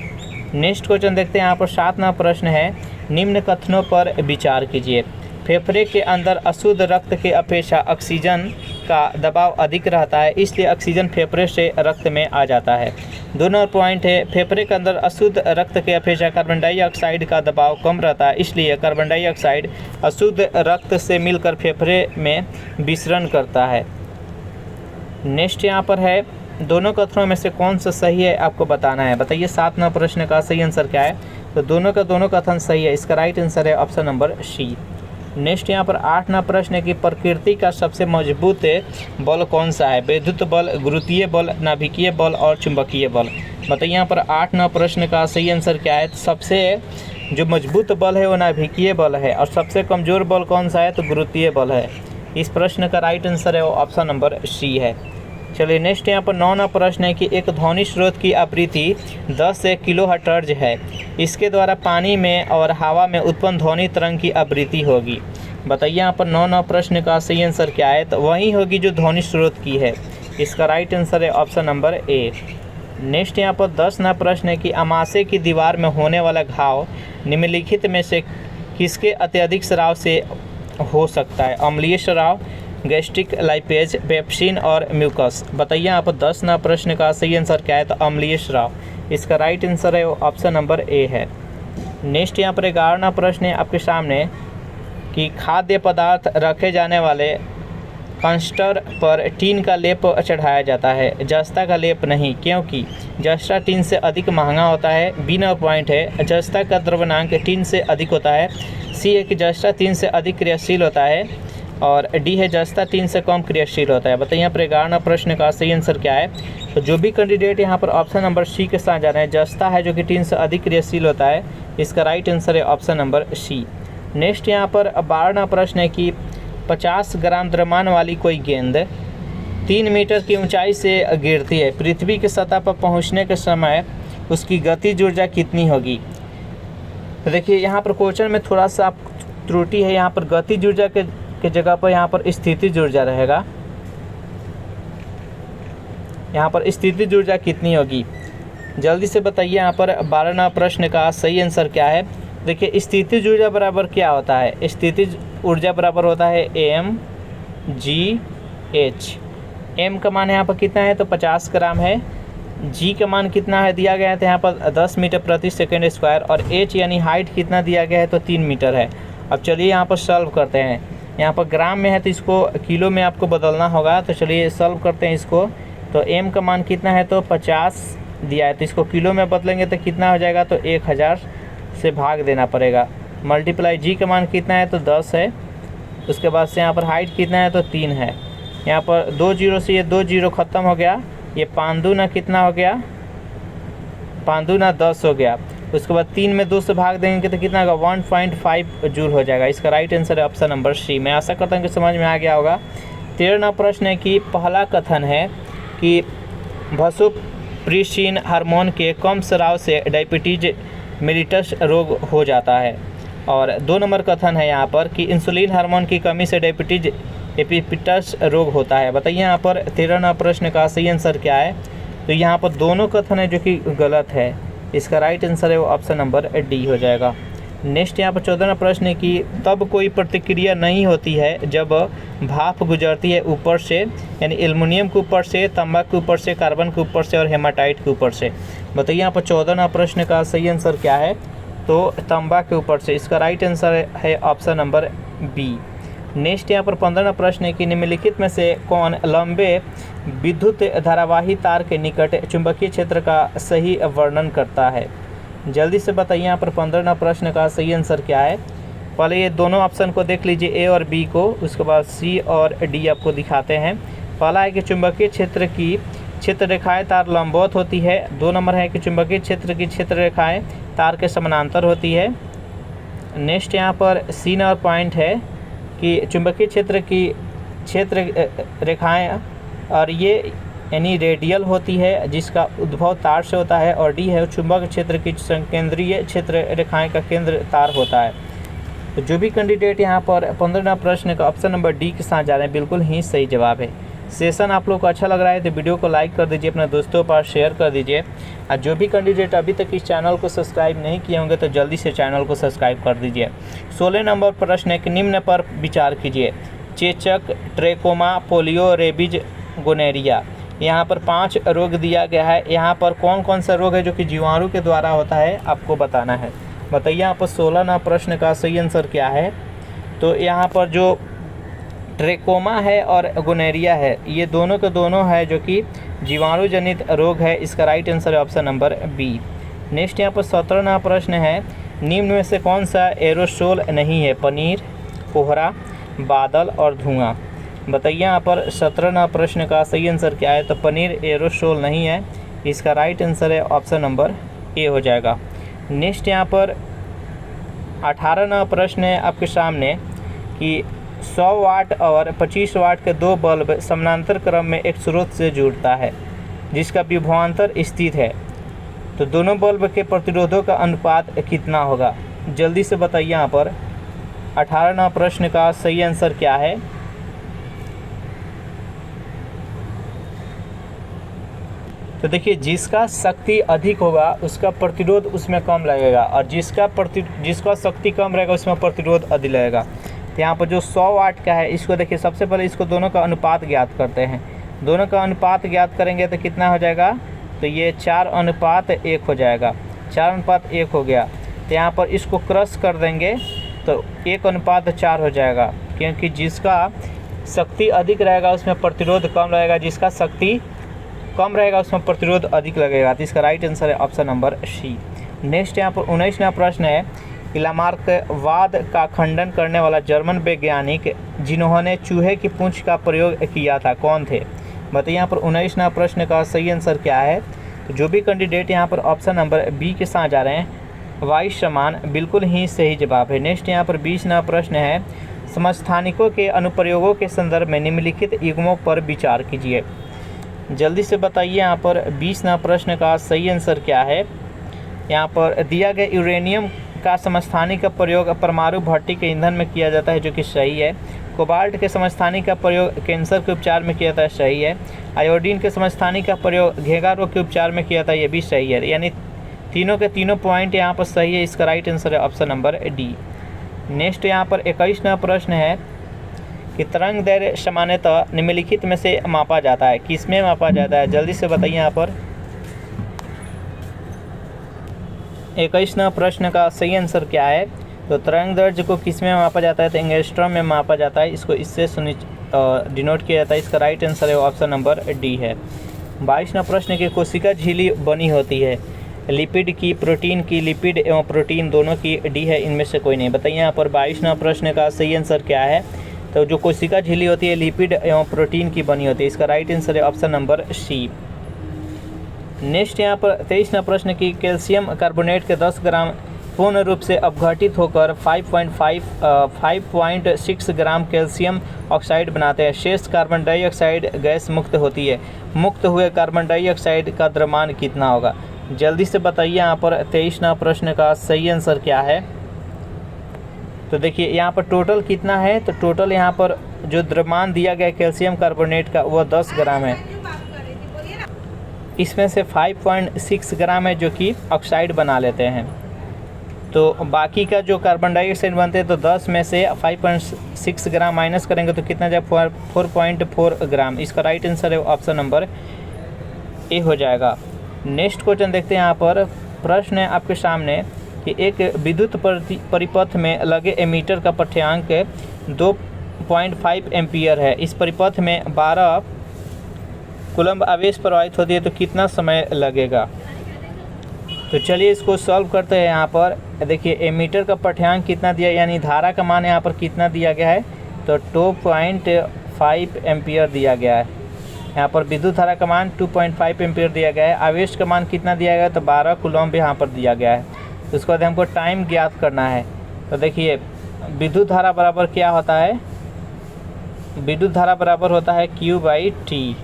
नेक्स्ट क्वेश्चन देखते हैं। यहाँ पर 7वां प्रश्न है, निम्न कथनों पर विचार कीजिए। फेफड़े के अंदर अशुद्ध रक्त के अपेक्षा ऑक्सीजन का दबाव अधिक रहता है, इसलिए ऑक्सीजन फेफड़े से रक्त में आ जाता है। दोनों पॉइंट है, फेफड़े के अंदर अशुद्ध रक्त के अपेक्षा कार्बन डाइऑक्साइड का दबाव कम रहता है, इसलिए कार्बन डाइऑक्साइड अशुद्ध रक्त से मिलकर फेफड़े में विसरण करता है। नेक्स्ट यहाँ पर है, दोनों कथनों में से कौन सा सही है आपको बताना है। बताइए 7वां प्रश्न का सही आंसर क्या है। तो दोनों का दोनों कथन सही है, इसका राइट आंसर है ऑप्शन नंबर सी। नेक्स्ट यहाँ पर 8वां प्रश्न है कि प्रकृति का सबसे मजबूत बल कौन सा है। विद्युत बल, गुरुत्वीय बल, नाभिकीय बल और चुंबकीय बल। बताइए यहाँ पर 8वां प्रश्न का सही आंसर क्या है। तो सबसे जो मजबूत बल है वो नाभिकीय बल है और सबसे कमज़ोर बल कौन सा है, तो गुरुत्वीय बल है। इस प्रश्न का राइट आंसर है वो ऑप्शन नंबर सी है। चलिए नेक्स्ट यहाँ पर 9वां प्रश्न है कि एक ध्वनि स्रोत की आवृत्ति 10 किलोहर्ट्ज़ है, इसके द्वारा पानी में और हवा में उत्पन्न ध्वनि तरंग की आवृत्ति होगी। बताइए यहाँ पर 9वां प्रश्न का सही आंसर क्या है। तो वही होगी जो ध्वनि स्रोत की है, इसका राइट आंसर है ऑप्शन नंबर ए। नेक्स्ट यहाँ पर 10वां प्रश्न है कि अमाशय की दीवार में होने वाला घाव निम्नलिखित में से किसके अत्यधिक स्राव से हो सकता है। अम्लीय स्राव, गैस्ट्रिक लाइपेज, पेप्सिन और म्यूकस। बताइए यहाँ पर 10वां प्रश्न का सही आंसर क्या है। तो अम्लीय स्राव, इसका राइट आंसर है ऑप्शन नंबर ए है। नेक्स्ट यहाँ पर 11वां प्रश्न है आपके सामने कि खाद्य पदार्थ रखे जाने वाले कंस्टर पर टीन का लेप चढ़ाया जाता है, जस्ता का लेप नहीं, क्योंकि जस्ता टीन से अधिक महंगा होता है। बी नंबर पॉइंट है, जस्ता का द्रव्यमांक टीन से अधिक होता है। सी है कि जस्ता टीन से अधिक क्रियाशील होता है और डी है जस्ता 3 से कम क्रियाशील होता है। बताइए यहाँ पर 11वां प्रश्न का सही आंसर क्या है। तो जो भी कैंडिडेट यहाँ पर ऑप्शन नंबर सी के साथ जा रहे हैं, जस्ता है जो कि 3 से अधिक क्रियाशील होता है, इसका राइट आंसर है ऑप्शन नंबर सी। नेक्स्ट यहाँ पर 12वां प्रश्न है कि 50 ग्राम द्रव्यमान वाली कोई गेंद 3 मीटर की ऊंचाई से गिरती है, पृथ्वी की सतह पर पहुँचने के समय उसकी गतिज ऊर्जा कितनी होगी। तो देखिए यहाँ पर क्वेश्चन में थोड़ा सा त्रुटि है, यहाँ पर गतिज ऊर्जा के की जगह पर यहाँ पर स्थितिज ऊर्जा रहेगा। यहाँ पर स्थितिज ऊर्जा कितनी होगी, जल्दी से बताइए। यहाँ पर 12वां प्रश्न का सही आंसर क्या है। देखिए स्थितिज ऊर्जा बराबर क्या होता है, स्थितिज ऊर्जा बराबर होता है mgh। m का मान यहाँ पर कितना है तो 50 ग्राम है, g का मान कितना है दिया गया है तो यहाँ पर 10 मीटर प्रति सेकंड स्क्वायर, और h यानी हाइट कितना दिया गया है तो 3 मीटर है। अब चलिए यहाँ पर सॉल्व करते हैं। यहाँ पर ग्राम में है तो इसको किलो में आपको बदलना होगा, तो चलिए सॉल्व करते हैं इसको। तो m का मान कितना है तो 50 दिया है, तो इसको किलो में बदलेंगे तो कितना हो जाएगा तो 1000 से भाग देना पड़ेगा। मल्टीप्लाई g का मान कितना है तो 10 है, उसके बाद से यहाँ पर हाइट कितना है तो 3 है। यहाँ पर 2 जीरो से ये 2 जीरो ख़त्म हो गया, ये 5 दूना कितना हो गया, 5 दूना 10 हो गया। उसके बाद 3 में 2 से भाग देंगे तो कितना होगा 1.5 जूल हो जाएगा। इसका राइट आंसर है ऑप्शन नंबर सी। मैं आशा करता हूँ कि समझ में आ गया होगा। 13वां प्रश्न है कि पहला कथन है कि वसोप्रेसिन हार्मोन के कम स्राव से डायबिटीज मेलिटस रोग हो जाता है। और 2 नंबर कथन है यहाँ पर कि इंसुलिन हार्मोन की कमी से डायबिटीज एपिपिटस रोग होता है। बताइए यहाँ पर 13वां प्रश्न का सही आंसर क्या है। तो यहाँ पर दोनों कथन है जो कि गलत है। इसका राइट आंसर है वो ऑप्शन नंबर डी हो जाएगा। नेक्स्ट यहाँ पर 14वां प्रश्न है कि तब कोई प्रतिक्रिया नहीं होती है जब भाप गुजरती है ऊपर से, यानी एल्युमिनियम के ऊपर से, तांबा के ऊपर से, कार्बन के ऊपर से और हेमाटाइट के ऊपर से। बताइए यहाँ पर 14वां प्रश्न का सही आंसर क्या है तो तांबा के ऊपर से। इसका राइट आंसर है ऑप्शन नंबर बी। नेक्स्ट यहाँ पर 15वां प्रश्न है कि निम्नलिखित में से कौन लंबे विद्युत धारावाही तार के निकट चुंबकीय क्षेत्र का सही वर्णन करता है। जल्दी से बताइए यहाँ पर 15वां प्रश्न का सही आंसर क्या है। पहले ये दोनों ऑप्शन को देख लीजिए, ए और बी को, उसके बाद सी और डी आपको दिखाते हैं। पहला है कि चुंबकीय क्षेत्र की क्षेत्र रेखाएँ तार लंबवत होती है। 2 नंबर है कि चुंबकीय क्षेत्र की क्षेत्र रेखाएँ तार के समानांतर होती है। नेक्स्ट यहाँ पर सी नंबर पॉइंट है कि चुंबकीय क्षेत्र की क्षेत्र रेखाएँ और ये यानी रेडियल होती है, जिसका उद्भव तार से होता है। और डी है चुंबक क्षेत्र की संकेंद्रीय क्षेत्र रेखाएं का केंद्र तार होता है। तो जो भी कैंडिडेट यहाँ पर 15वां प्रश्न का ऑप्शन नंबर डी के साथ जा रहे हैं बिल्कुल ही सही जवाब है। सेशन आप लोग को अच्छा लग रहा है तो वीडियो को लाइक कर दीजिए, अपने दोस्तों पर शेयर कर दीजिए। और जो भी कैंडिडेट अभी तक इस चैनल को सब्सक्राइब नहीं किए होंगे तो जल्दी से चैनल को सब्सक्राइब कर दीजिए। 16 नंबर प्रश्न है कि निम्न पर विचार कीजिए। चेचक, ट्रेकोमा, पोलियो, रेबीज, गोनेरिया। यहाँ पर 5 रोग दिया गया है। यहाँ पर कौन कौन सा रोग है जो कि जीवाणु के द्वारा होता है आपको बताना है। बताइए यहाँ पर 16वां प्रश्न का सही आंसर क्या है। तो यहाँ पर जो ट्रेकोमा है और गोनेरिया है, ये दोनों के दोनों है जो कि जीवाणु जनित रोग है। इसका राइट आंसर है ऑप्शन नंबर बी। नेक्स्ट यहाँ पर 17वां प्रश्न है, निम्न में से कौन सा एरोसोल नहीं है। पनीर, कोहरा, बादल और धुआं। बताइए यहाँ पर 17वां प्रश्न का सही आंसर क्या है। तो पनीर एरोसोल नहीं है। इसका राइट आंसर है ऑप्शन नंबर ए हो जाएगा। नेक्स्ट यहाँ पर 18वां प्रश्न है आपके सामने कि 100 वाट और 25 वाट के 2 बल्ब समानांतर क्रम में एक स्रोत से जुड़ता है जिसका विभवांतर स्थित है, तो दोनों बल्ब के प्रतिरोधों का अनुपात कितना होगा। जल्दी से बताइए यहाँ पर 18वां प्रश्न का सही आंसर क्या है। तो देखिए जिसका शक्ति अधिक होगा उसका प्रतिरोध उसमें कम लगेगा, और जिसका शक्ति कम रहेगा उसमें प्रतिरोध अधिक लगेगा। तो यहाँ पर जो 100 वाट का है इसको देखिए, सबसे पहले इसको दोनों का अनुपात ज्ञात करते हैं। दोनों का अनुपात ज्ञात करेंगे तो कितना हो जाएगा, तो ये 4:1 हो जाएगा। 4:1 हो गया। तो यहाँ पर इसको क्रश कर देंगे तो 1:4 हो जाएगा, क्योंकि जिसका शक्ति अधिक रहेगा उसमें प्रतिरोध कम रहेगा, जिसका शक्ति कम रहेगा उसमें प्रतिरोध अधिक लगेगा। तो इसका राइट आंसर है ऑप्शन नंबर सी। नेक्स्ट यहाँ पर 19वां प्रश्न है कि लामार्कवाद का खंडन करने वाला जर्मन वैज्ञानिक जिन्होंने चूहे की पूंछ का प्रयोग किया था कौन थे। बताइए यहाँ पर 19वां प्रश्न का सही आंसर क्या है। तो जो भी कैंडिडेट यहाँ पर ऑप्शन नंबर बी के साथ जा रहे हैं वाइस समान बिल्कुल ही सही जवाब है। नेक्स्ट यहाँ पर 20वां प्रश्न है, समस्थानिकों के अनुप्रयोगों के संदर्भ में निम्नलिखित युग्मों पर विचार कीजिए। जल्दी से बताइए यहाँ पर 20वां प्रश्न का सही आंसर क्या है। यहाँ पर दिया गया यूरेनियम का समस्थानिक का प्रयोग परमाणु भट्टी के ईंधन में किया जाता है जो कि सही है। कोबाल्ट के समस्थानिक का प्रयोग कैंसर के उपचार में किया जाता है, सही है। आयोडीन के समस्थानिक का प्रयोग घेंघा रोग के उपचार में किया जाता है, ये भी सही है। यानी तीनों के तीनों पॉइंट यहाँ पर सही है। इसका राइट आंसर है ऑप्शन नंबर डी। नेक्स्ट यहाँ पर 21वां प्रश्न है कि तरंग दैर्घ्य सामान्यतः निम्नलिखित में से मापा जाता है, किसमें मापा जाता है? जल्दी से बताइए यहाँ पर। 21वां प्रश्न का सही आंसर क्या है? तो तरंग दैर्घ्य को किसमें मापा जाता है? तो एंगस्ट्रॉम में मापा जाता है। इसको इससे डिनोट किया जाता है। इसका राइट आंसर है ऑप्शन नंबर डी है। 22वां प्रश्न की कोशिका झिल्ली बनी होती है लिपिड की, प्रोटीन की? लिपिड एवं प्रोटीन दोनों की, डी है, इनमें से कोई नहीं। बताइए यहाँ पर 22वां प्रश्न का सही आंसर क्या है? तो जो कोशिका झिल्ली होती है लिपिड एवं प्रोटीन की बनी होती है। इसका राइट आंसर है ऑप्शन नंबर सी। नेक्स्ट यहाँ पर 23वां प्रश्न की कैल्शियम कार्बोनेट के 10 ग्राम पूर्ण रूप से अपघटित होकर 5.6 ग्राम कैल्शियम ऑक्साइड बनाते हैं। शेष कार्बन डाइऑक्साइड गैस मुक्त होती है। मुक्त हुए कार्बन डाइऑक्साइड का द्रव्यमान कितना होगा? जल्दी से बताइए यहाँ पर 23वां प्रश्न का सही आंसर क्या है? तो देखिए यहाँ पर टोटल कितना है? तो टोटल यहाँ पर जो द्रव्यमान दिया गया कैल्शियम कार्बोनेट का वो 10 ग्राम है। इसमें से 5.6 ग्राम है जो कि ऑक्साइड बना लेते हैं। तो बाकी का जो कार्बन डाइऑक्साइड बनते हैं तो 10 में से 5.6 ग्राम माइनस करेंगे तो कितना जाए? 4.4 ग्राम। इसका राइट आंसर है ऑप्शन नंबर ए हो जाएगा। नेक्स्ट क्वेश्चन देखते हैं। यहाँ पर प्रश्न है आपके सामने कि एक विद्युत परिपथ में लगे एमीटर का पाठ्यांक 2.5 एम्पियर है। इस परिपथ में 12 कूलम्ब आवेश प्रवाहित होती है तो कितना समय लगेगा? तो चलिए इसको सॉल्व करते हैं। यहाँ पर देखिए एमीटर का पाठ्यांक कितना दिया, यानी धारा का मान यहाँ पर कितना दिया गया है? तो 2.5 एम्पियर दिया गया है। यहाँ पर विद्युत धारा का मान 2.5 एम्पियर दिया गया है। आवेश का मान कितना दिया गया है? तो 12 कूलम्ब यहाँ पर दिया गया है। तो उसके बाद हमको टाइम ज्ञात करना है। तो देखिए विद्युत धारा बराबर क्या होता है? विद्युत धारा बराबर होता है Q/T।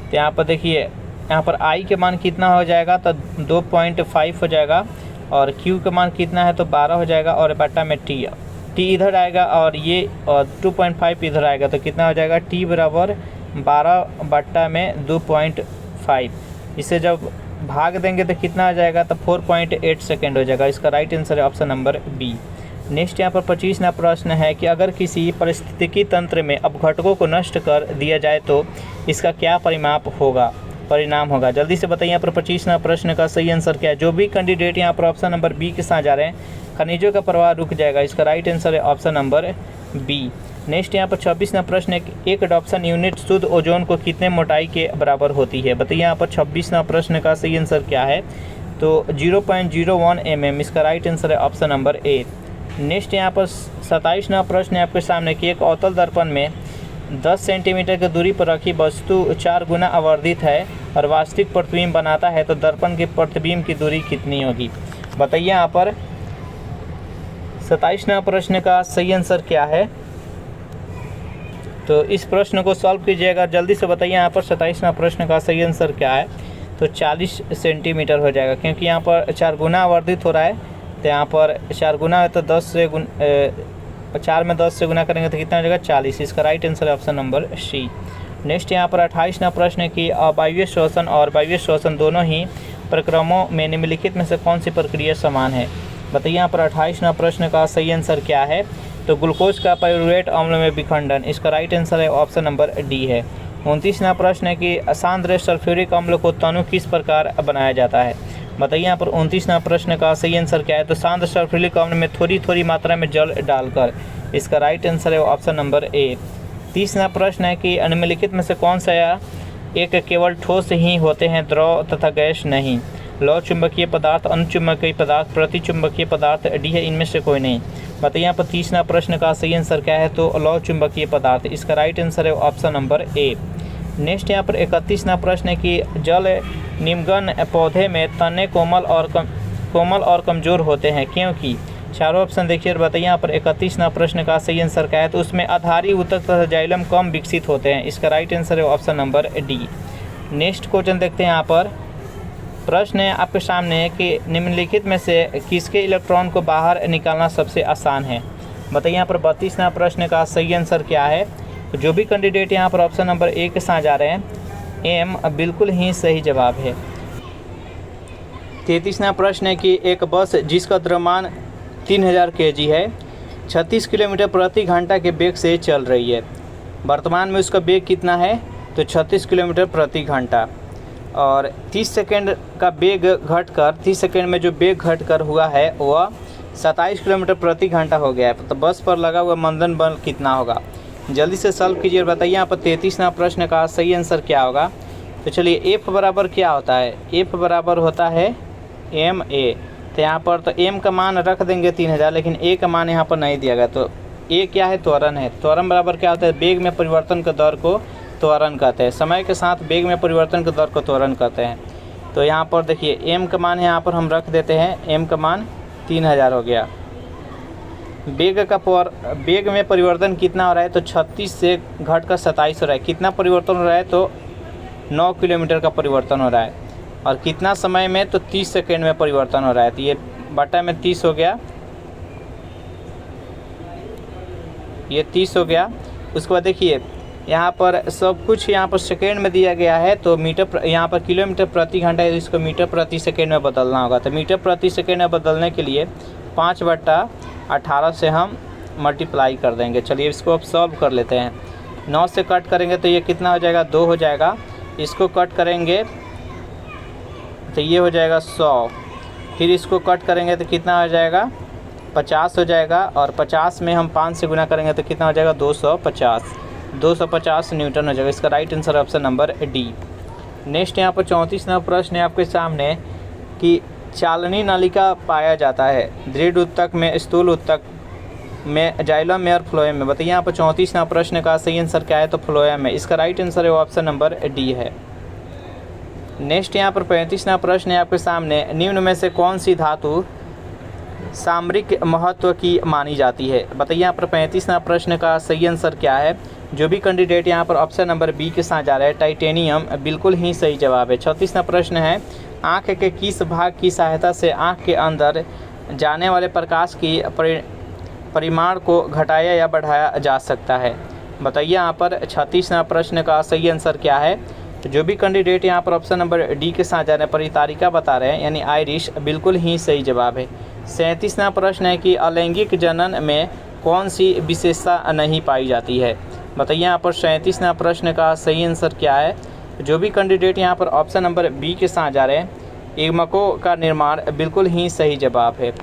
तो यहाँ पर देखिए यहाँ पर I के मान कितना हो जाएगा? तो 2.5 हो जाएगा और Q का मान कितना है? तो 12 हो जाएगा और बट्टा में T इधर आएगा और ये 2.5 इधर आएगा तो कितना हो जाएगा? T बराबर 12 बट्टा में 2.5। इसे जब भाग देंगे तो कितना आ जाएगा? तो 4.8 सेकेंड हो जाएगा। इसका राइट आंसर है ऑप्शन नंबर बी। नेक्स्ट यहाँ पर 25वां प्रश्न है कि अगर किसी पारिस्थितिकी तंत्र में अपघटकों को नष्ट कर दिया जाए तो इसका क्या परिणाम होगा? जल्दी से बताइए यहाँ पर 25वां प्रश्न का सही आंसर क्या है? जो भी कैंडिडेट यहाँ पर ऑप्शन नंबर बी के साथ जा रहे हैं, खनिजों का प्रवाह रुक जाएगा। इसका राइट आंसर है ऑप्शन नंबर बी। नेक्स्ट यहाँ पर 26वां प्रश्न है एक एडॉप्शन यूनिट शुद्ध ओजोन को कितने मोटाई के बराबर होती है? बताइए यहाँ पर 26वां प्रश्न का सही आंसर क्या है? तो 0.01 mm। इसका राइट आंसर है ऑप्शन नंबर ए। नेक्स्ट यहाँ पर 27वां प्रश्न है आपके सामने कि एक अवतल दर्पण में 10 सेंटीमीटर की दूरी पर रखी वस्तु 4 गुना आवर्धित है और वास्तविक प्रतिबिंब बनाता है तो दर्पण के प्रतिबिंब की दूरी कितनी होगी? बताइए यहाँ पर 27वां प्रश्न का सही आंसर क्या है? तो इस प्रश्न को सॉल्व कीजिएगा। जल्दी से बताइए यहाँ पर 27वां प्रश्न का सही आंसर क्या है? तो 40 सेंटीमीटर हो जाएगा क्योंकि यहाँ पर 4 गुना आवर्धित हो रहा है। तो यहाँ पर 4 गुना है तो 4 में 10 से गुना करेंगे तो कितना हो जाएगा? 40। इसका राइट आंसर है ऑप्शन नंबर सी। नेक्स्ट यहाँ पर 28वां प्रश्न है कि अवायवीय श्वसन और वायवीय श्वसन दोनों ही प्रक्रमों में निम्नलिखित में से कौन सी प्रक्रिया समान है? बताइए यहाँ पर 28वां प्रश्न का सही आंसर क्या है? तो ग्लूकोज का पाइरूवेट अम्ल में विखंडन। इसका राइट आंसर है ऑप्शन नंबर डी है। 29वां प्रश्न है कि सांद्र सल्फ्यूरिक अम्ल को तनु किस प्रकार बनाया जाता है? बताइए यहाँ पर 29वां प्रश्न का सही आंसर क्या है? तो सांद्र सल्फ्यूरिक अम्ल में थोड़ी थोड़ी मात्रा में जल डालकर। इसका राइट आंसर है ऑप्शन नंबर ए। 30वां प्रश्न है कि निम्नलिखित में से कौन सा एक केवल ठोस ही होते हैं, द्रव तथा गैस नहीं? लौह चुंबकीय पदार्थ, अनुचुंबकीय पदार्थ, प्रतिचुंबकीय पदार्थ, डी है, इनमें से कोई नहीं। बताइए यहाँ पर 30वां प्रश्न का सही आंसर क्या है? तो लौह चुंबकीय पदार्थ। इसका राइट आंसर है ऑप्शन नंबर ए। नेक्स्ट यहाँ पर 31वां प्रश्न है कि जल निमग्न पौधे में तने कोमल और कमज़ोर होते हैं क्योंकि? चारों ऑप्शन देखिए और बताइए यहाँ पर 31वां प्रश्न का सही आंसर क्या है? तो उसमें आधारी ऊतक तथा जाइलम कम विकसित होते हैं। इसका राइट आंसर है option number D. Next question देखते हैं। यहाँ पर प्रश्न है आपके सामने कि निम्नलिखित में से किसके इलेक्ट्रॉन को बाहर निकालना सबसे आसान है? बताइए यहाँ पर 32वां प्रश्न का सही आंसर क्या है। तो जो भी कैंडिडेट यहाँ पर ऑप्शन नंबर ए के साथ जा रहे हैं, एम बिल्कुल ही सही जवाब है। 33वां प्रश्न है कि एक बस जिसका द्रव्यमान 3000 kg है 36 किलोमीटर प्रति घंटा के वेग से चल रही है। वर्तमान में उसका वेग कितना है, तो 36 किलोमीटर प्रति घंटा। और 30 सेकेंड का वेग घटकर 30 सेकेंड में जो वेग घटकर हुआ है वह 27 किलोमीटर प्रति घंटा हो गया है। तो बस पर लगा हुआ मंदन बल कितना होगा। जल्दी से सॉल्व कीजिए, बताइए यहाँ पर 33वां प्रश्न का सही आंसर क्या होगा। तो चलिए एफ बराबर क्या होता है, एफ बराबर होता है एम ए। तो यहाँ पर तो एम का मान रख देंगे 3000, लेकिन ए का मान यहाँ पर नहीं दिया गया। तो ए क्या है, त्वरण है। त्वरण बराबर क्या होता है, वेग में परिवर्तन के दर को त्वरण कहते हैं। समय के साथ वेग में परिवर्तन के दर को त्वरण कहते हैं। तो यहाँ पर देखिए एम का मान यहाँ पर हम रख देते हैं, एम का मान 3000 हो गया। वेग में परिवर्तन कितना हो रहा है, तो 36 से घटकर 27 हो रहा है। कितना परिवर्तन हो रहा है, तो 9 किलोमीटर का परिवर्तन हो रहा है। और कितना समय में, तो 30 सेकेंड में परिवर्तन हो रहा है। तो ये बटा में 30 हो गया, ये 30 हो गया। उसके बाद देखिए यहाँ पर सब कुछ यहाँ पर सेकेंड में दिया गया है। तो यहाँ पर किलोमीटर प्रति घंटा है, इसको मीटर प्रति सेकेंड में बदलना होगा। तो मीटर प्रति सेकेंड में बदलने के लिए 5/18 से हम मल्टीप्लाई कर देंगे। चलिए इसको अब सॉल्व कर लेते हैं। 9 से कट करेंगे तो ये कितना हो जाएगा, 2 हो जाएगा। इसको कट करेंगे तो ये हो जाएगा 100। फिर इसको कट करेंगे तो कितना हो जाएगा, 50 हो जाएगा। और 50 में हम 5 से गुना करेंगे तो कितना हो जाएगा, 250 न्यूटन हो जाएगा। इसका right answer option number D. Next यहाँ पर 34वां प्रश्न है आपके सामने कि चालनी नलिका पाया जाता है दृढ़ उत्तक में, स्थूल उत्तक में, जाइलम में और फ्लोएम में। बताइए यहाँ पर 34वां प्रश्न का सही आंसर क्या है, तो फ्लोएम में। इसका राइट आंसर है ऑप्शन नंबर डी है। नेक्स्ट यहाँ पर 35वां प्रश्न है आपके सामने, निम्न में से कौन सी धातु सामरिक महत्व की मानी जाती है। बताइए यहाँ पर 35वां प्रश्न का सही आंसर क्या है। जो भी कैंडिडेट यहाँ पर ऑप्शन नंबर बी के साथ जा रहा है, टाइटेनियम बिल्कुल ही सही जवाब है। 36वां प्रश्न है, आँख के किस भाग की सहायता से आँख के अंदर जाने वाले प्रकाश की परिमाण को घटाया या बढ़ाया जा सकता है। बताइए यहाँ पर 36वां प्रश्न का सही आंसर क्या है। तो जो भी कैंडिडेट यहाँ पर ऑप्शन नंबर डी के साथ जा रहे हैं, परितारिका बता रहे हैं, यानी आयरिश बिल्कुल ही सही जवाब है। 37वां प्रश्न है कि अलैंगिक जनन में कौन सी विशेषता नहीं पाई जाती है। बताइए यहाँ पर 37वां प्रश्न का सही आंसर क्या है। जो भी कैंडिडेट यहाँ पर ऑप्शन नंबर बी के साथ जा रहे हैं, एग्मको का निर्माण बिल्कुल ही सही जवाब है।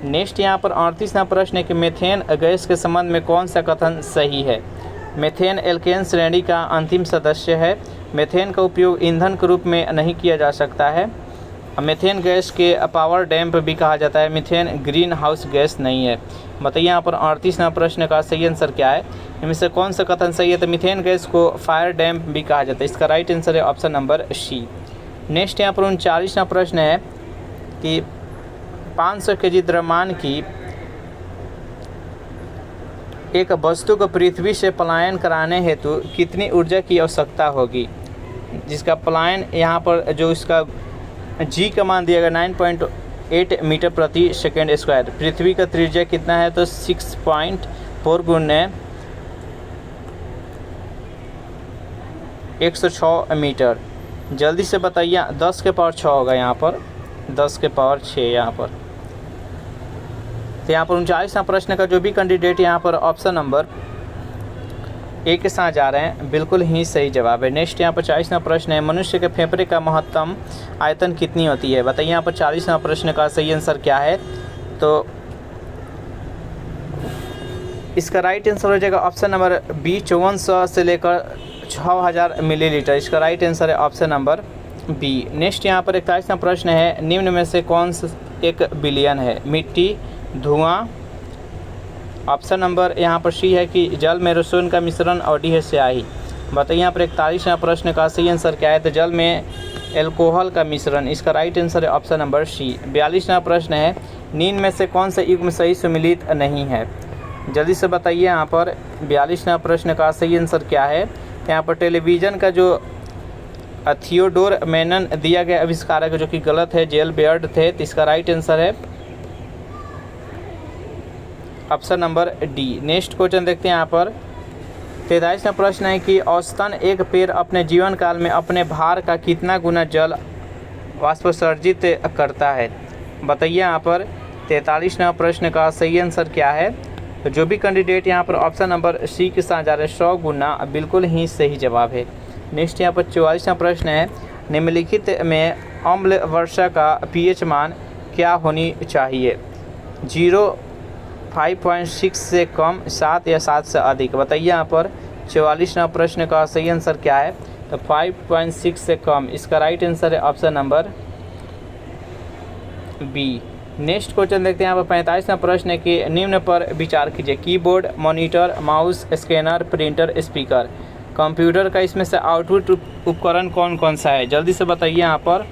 नेक्स्ट यहाँ पर 38वां प्रश्न है कि मीथेन गैस के संबंध में कौन सा कथन सही है। मीथेन एल्केन श्रेणी का अंतिम सदस्य है। मीथेन का उपयोग ईंधन के रूप में नहीं किया जा सकता है। मीथेन गैस के पावर डैम्प भी कहा जाता है। मीथेन ग्रीन हाउस गैस नहीं है। बताइए यहाँ पर 38वां प्रश्न का सही आंसर क्या है। इनमें से कौन सा कथन सही है, तो मीथेन गैस को फायर डैम्प भी कहा जाता है। इसका राइट आंसर है ऑप्शन नंबर सी। नेक्स्ट यहाँ पर 39वां प्रश्न है कि 500 kg द्रव्यमान की एक वस्तु को पृथ्वी से पलायन कराने हेतु कितनी ऊर्जा की आवश्यकता होगी। जिसका पलायन यहाँ पर जो इसका जी का मान दिया गया 9.8 मीटर प्रति सेकेंड स्क्वायर। पृथ्वी का त्रिज्या कितना है, तो 6.4 गुने 106 मीटर। जल्दी से बताइए, 10 के पावर 6 होगा यहाँ पर, 10 के पावर 6 यहाँ पर। तो यहाँ पर 39वां प्रश्न का जो भी कैंडिडेट यहाँ पर ऑप्शन नंबर ए के साथ जा रहे हैं, बिल्कुल ही सही जवाब है। नेक्स्ट यहाँ पर 40वां प्रश्न है, मनुष्य के फेफड़े का महत्तम आयतन कितनी होती है। बताइए यहाँ पर 40वां प्रश्न का सही आंसर क्या है। तो इसका राइट आंसर हो जाएगा ऑप्शन नंबर बी, 5400 से लेकर 6000 मिलीलीटर। इसका राइट आंसर है ऑप्शन नंबर बी। नेक्स्ट यहाँ पर 41वां प्रश्न है, निम्न में से कौन सा एक बिलियन है। मिट्टी, धुआं, ऑप्शन नंबर यहाँ पर सी है कि जल में रसोन का मिश्रण और डी है स्याही। बताइए यहाँ पर 41वां प्रश्न का सही आंसर क्या है। तो जल में एल्कोहल का मिश्रण। इसका राइट आंसर है ऑप्शन नंबर सी। 42वां प्रश्न है, निम्न में से कौन सा युग्म सही सम्मिलित नहीं है। जल्दी से बताइए यहाँ पर 42वां प्रश्न का सही आंसर क्या है। यहाँ पर टेलीविज़न का जो थियोडोर मेनन दिया गया आविष्कारक जो कि गलत है, जेल बेयर्ड थे। तो इसका राइट आंसर है option number D. Next question देखते हैं यहाँ पर 43वां प्रश्न है कि औसतन एक पेड़ अपने जीवन काल में अपने भार का कितना गुना जल वाष्पोत्सर्जित करता है। बताइए यहाँ पर 43वां प्रश्न का सही आंसर क्या है। तो जो भी कैंडिडेट यहाँ पर ऑप्शन नंबर सी के साथ जा रहे हैं 100 गुना बिल्कुल ही सही जवाब है। नेक्स्ट यहाँ पर 44वां प्रश्न है निम्नलिखित में अम्ल वर्षा का पीएच मान क्या होनी चाहिए। 0, 5.6 से कम, 7 या 7 से अधिक। बताइए यहाँ पर 44वां प्रश्न का सही आंसर क्या है। तो 5.6 से कम, इसका राइट आंसर है option number B. Next question देखते हैं यहाँ पर 45वां प्रश्न है कि निम्न पर विचार कीजिए। Keyboard, monitor, mouse, scanner, printer, speaker, computer का इसमें से आउटपुट उपकरण कौन कौन सा है। जल्दी से बताइए यहाँ पर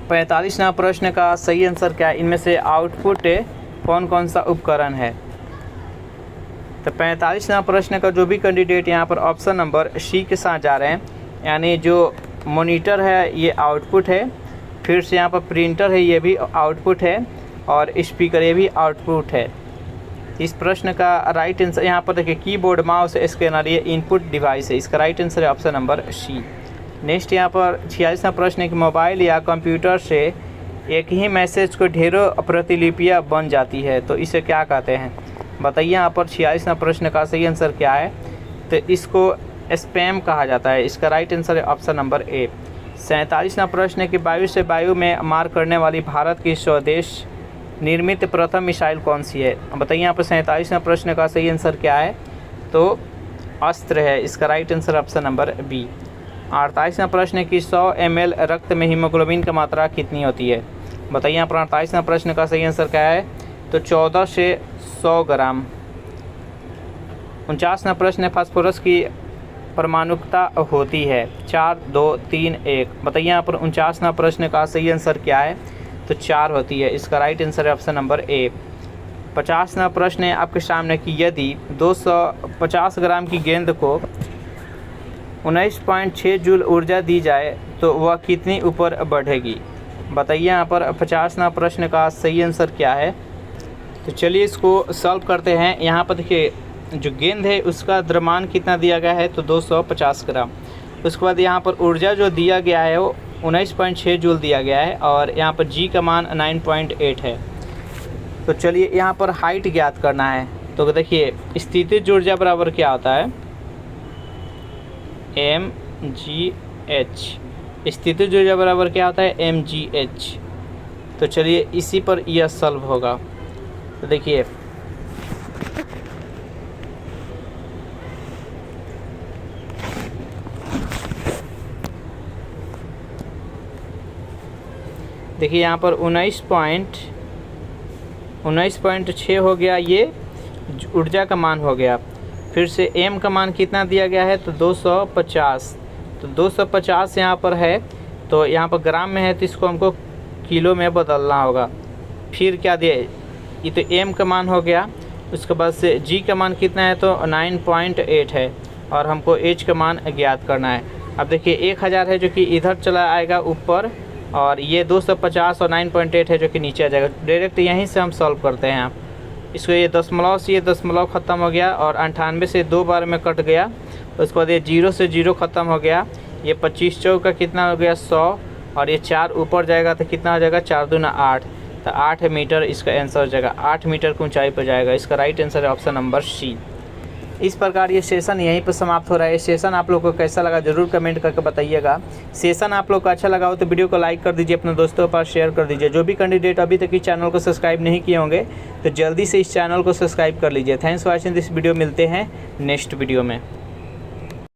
45वां प्रश्न का सही आंसर क्या है। इनमें से आउटपुट कौन कौन सा उपकरण है। तो 45वां प्रश्न का जो भी कैंडिडेट यहाँ पर ऑप्शन नंबर सी के साथ जा रहे हैं, यानी जो मॉनिटर है ये आउटपुट है, फिर से यहाँ पर प्रिंटर है ये भी आउटपुट है, और स्पीकर ये भी आउटपुट है। इस प्रश्न का राइट आंसर यहाँ पर देखिए कीबोर्ड, माउस, स्कैनर ये इनपुट डिवाइस है। इसका राइट आंसर है ऑप्शन नंबर सी। नेक्स्ट यहाँ पर 46वां प्रश्न है कि मोबाइल या कंप्यूटर से एक ही मैसेज को ढेरों प्रतिलिपियाँ बन जाती है, तो इसे क्या कहते हैं। बताइए यहाँ पर 46वां प्रश्न का सही आंसर क्या है। तो इसको स्पैम कहा जाता है। इसका राइट आंसर है ऑप्शन नंबर ए। 47वां प्रश्न है कि वायु से वायु में मार करने वाली भारत की स्वदेश निर्मित प्रथम मिसाइल कौन सी है। बताइए यहाँ पर 47वां प्रश्न का सही आंसर क्या है। तो अस्त्र है। इसका right answer option number B. 48वां प्रश्न है कि 100 ml रक्त में हीमोग्लोबिन की मात्रा कितनी होती है। बताइए यहाँ पर 48वां प्रश्न का सही आंसर क्या है। तो 14 से 100 ग्राम। 49वां प्रश्न है फास्फोरस की परमाणुकता होती है 4, 2, 3, 1। बताइए यहाँ पर 49वां प्रश्न का सही आंसर क्या है। तो 4 होती है। इसका राइट आंसर है ऑप्शन नंबर ए। 50वां प्रश्न है आपके सामने कि यदि 250 ग्राम की गेंद को 19.6 जूल ऊर्जा दी जाए तो वह कितनी ऊपर बढ़ेगी। बताइए यहाँ पर 50वां प्रश्न का सही आंसर क्या है। तो चलिए इसको सॉल्व करते हैं। यहाँ पर देखिए जो गेंद है उसका द्रव्यमान कितना दिया गया है। तो 250 ग्राम। उसके बाद यहाँ पर ऊर्जा जो दिया गया है वो 19.6 जूल दिया गया है, और यहाँ पर जी का मान 9.8 है। तो चलिए यहाँ पर हाइट ज्ञात करना है। तो देखिए स्थितिज ऊर्जा बराबर क्या होता है, mgh। स्थितिज ऊर्जा बराबर क्या होता है, mgh। तो चलिए इसी पर यह सॉल्व होगा। तो देखिए यहाँ पर 19.6 हो गया, ये ऊर्जा का मान हो गया। फिर से m का मान कितना दिया गया है। तो 250। तो 250 यहाँ पर है, तो यहाँ पर ग्राम में है, तो इसको हमको किलो में बदलना होगा। फिर क्या दिया, ये तो m का मान हो गया। उसके बाद से g का मान कितना है। तो 9.8 है, और हमको h का मान ज्ञात करना है। अब देखिए 1000 है जो कि इधर चला आएगा ऊपर, और ये 250 और 9.8 है जो कि नीचे आ जाएगा। डायरेक्ट यहीं से हम सॉल्व करते हैं। आप इसको ये दशमलव से ये दशमलव ख़त्म हो गया, और 98 से 2 बार में कट गया। उसके बाद ये 0 से 0 ख़त्म हो गया। ये 25 चौक का कितना हो गया 100, और ये 4 ऊपर जाएगा तो कितना हो जाएगा 4 दूना 8। तो 8 मीटर इसका आंसर हो जाएगा। 8 मीटर की ऊंचाई पर जाएगा। इसका राइट आंसर है ऑप्शन नंबर सी। इस प्रकार ये सेशन यहीं पर समाप्त हो रहा है। सेशन आप लोगों को कैसा लगा जरूर कमेंट करके बताइएगा। सेशन आप लोग को अच्छा लगा हो तो वीडियो को लाइक कर दीजिए, अपने दोस्तों के पास शेयर कर दीजिए। जो भी कैंडिडेट अभी तक इस चैनल को सब्सक्राइब नहीं किए होंगे तो जल्दी से इस चैनल को सब्सक्राइब कर लीजिए। Thanks for watching this video. मिलते हैं नेक्स्ट वीडियो में।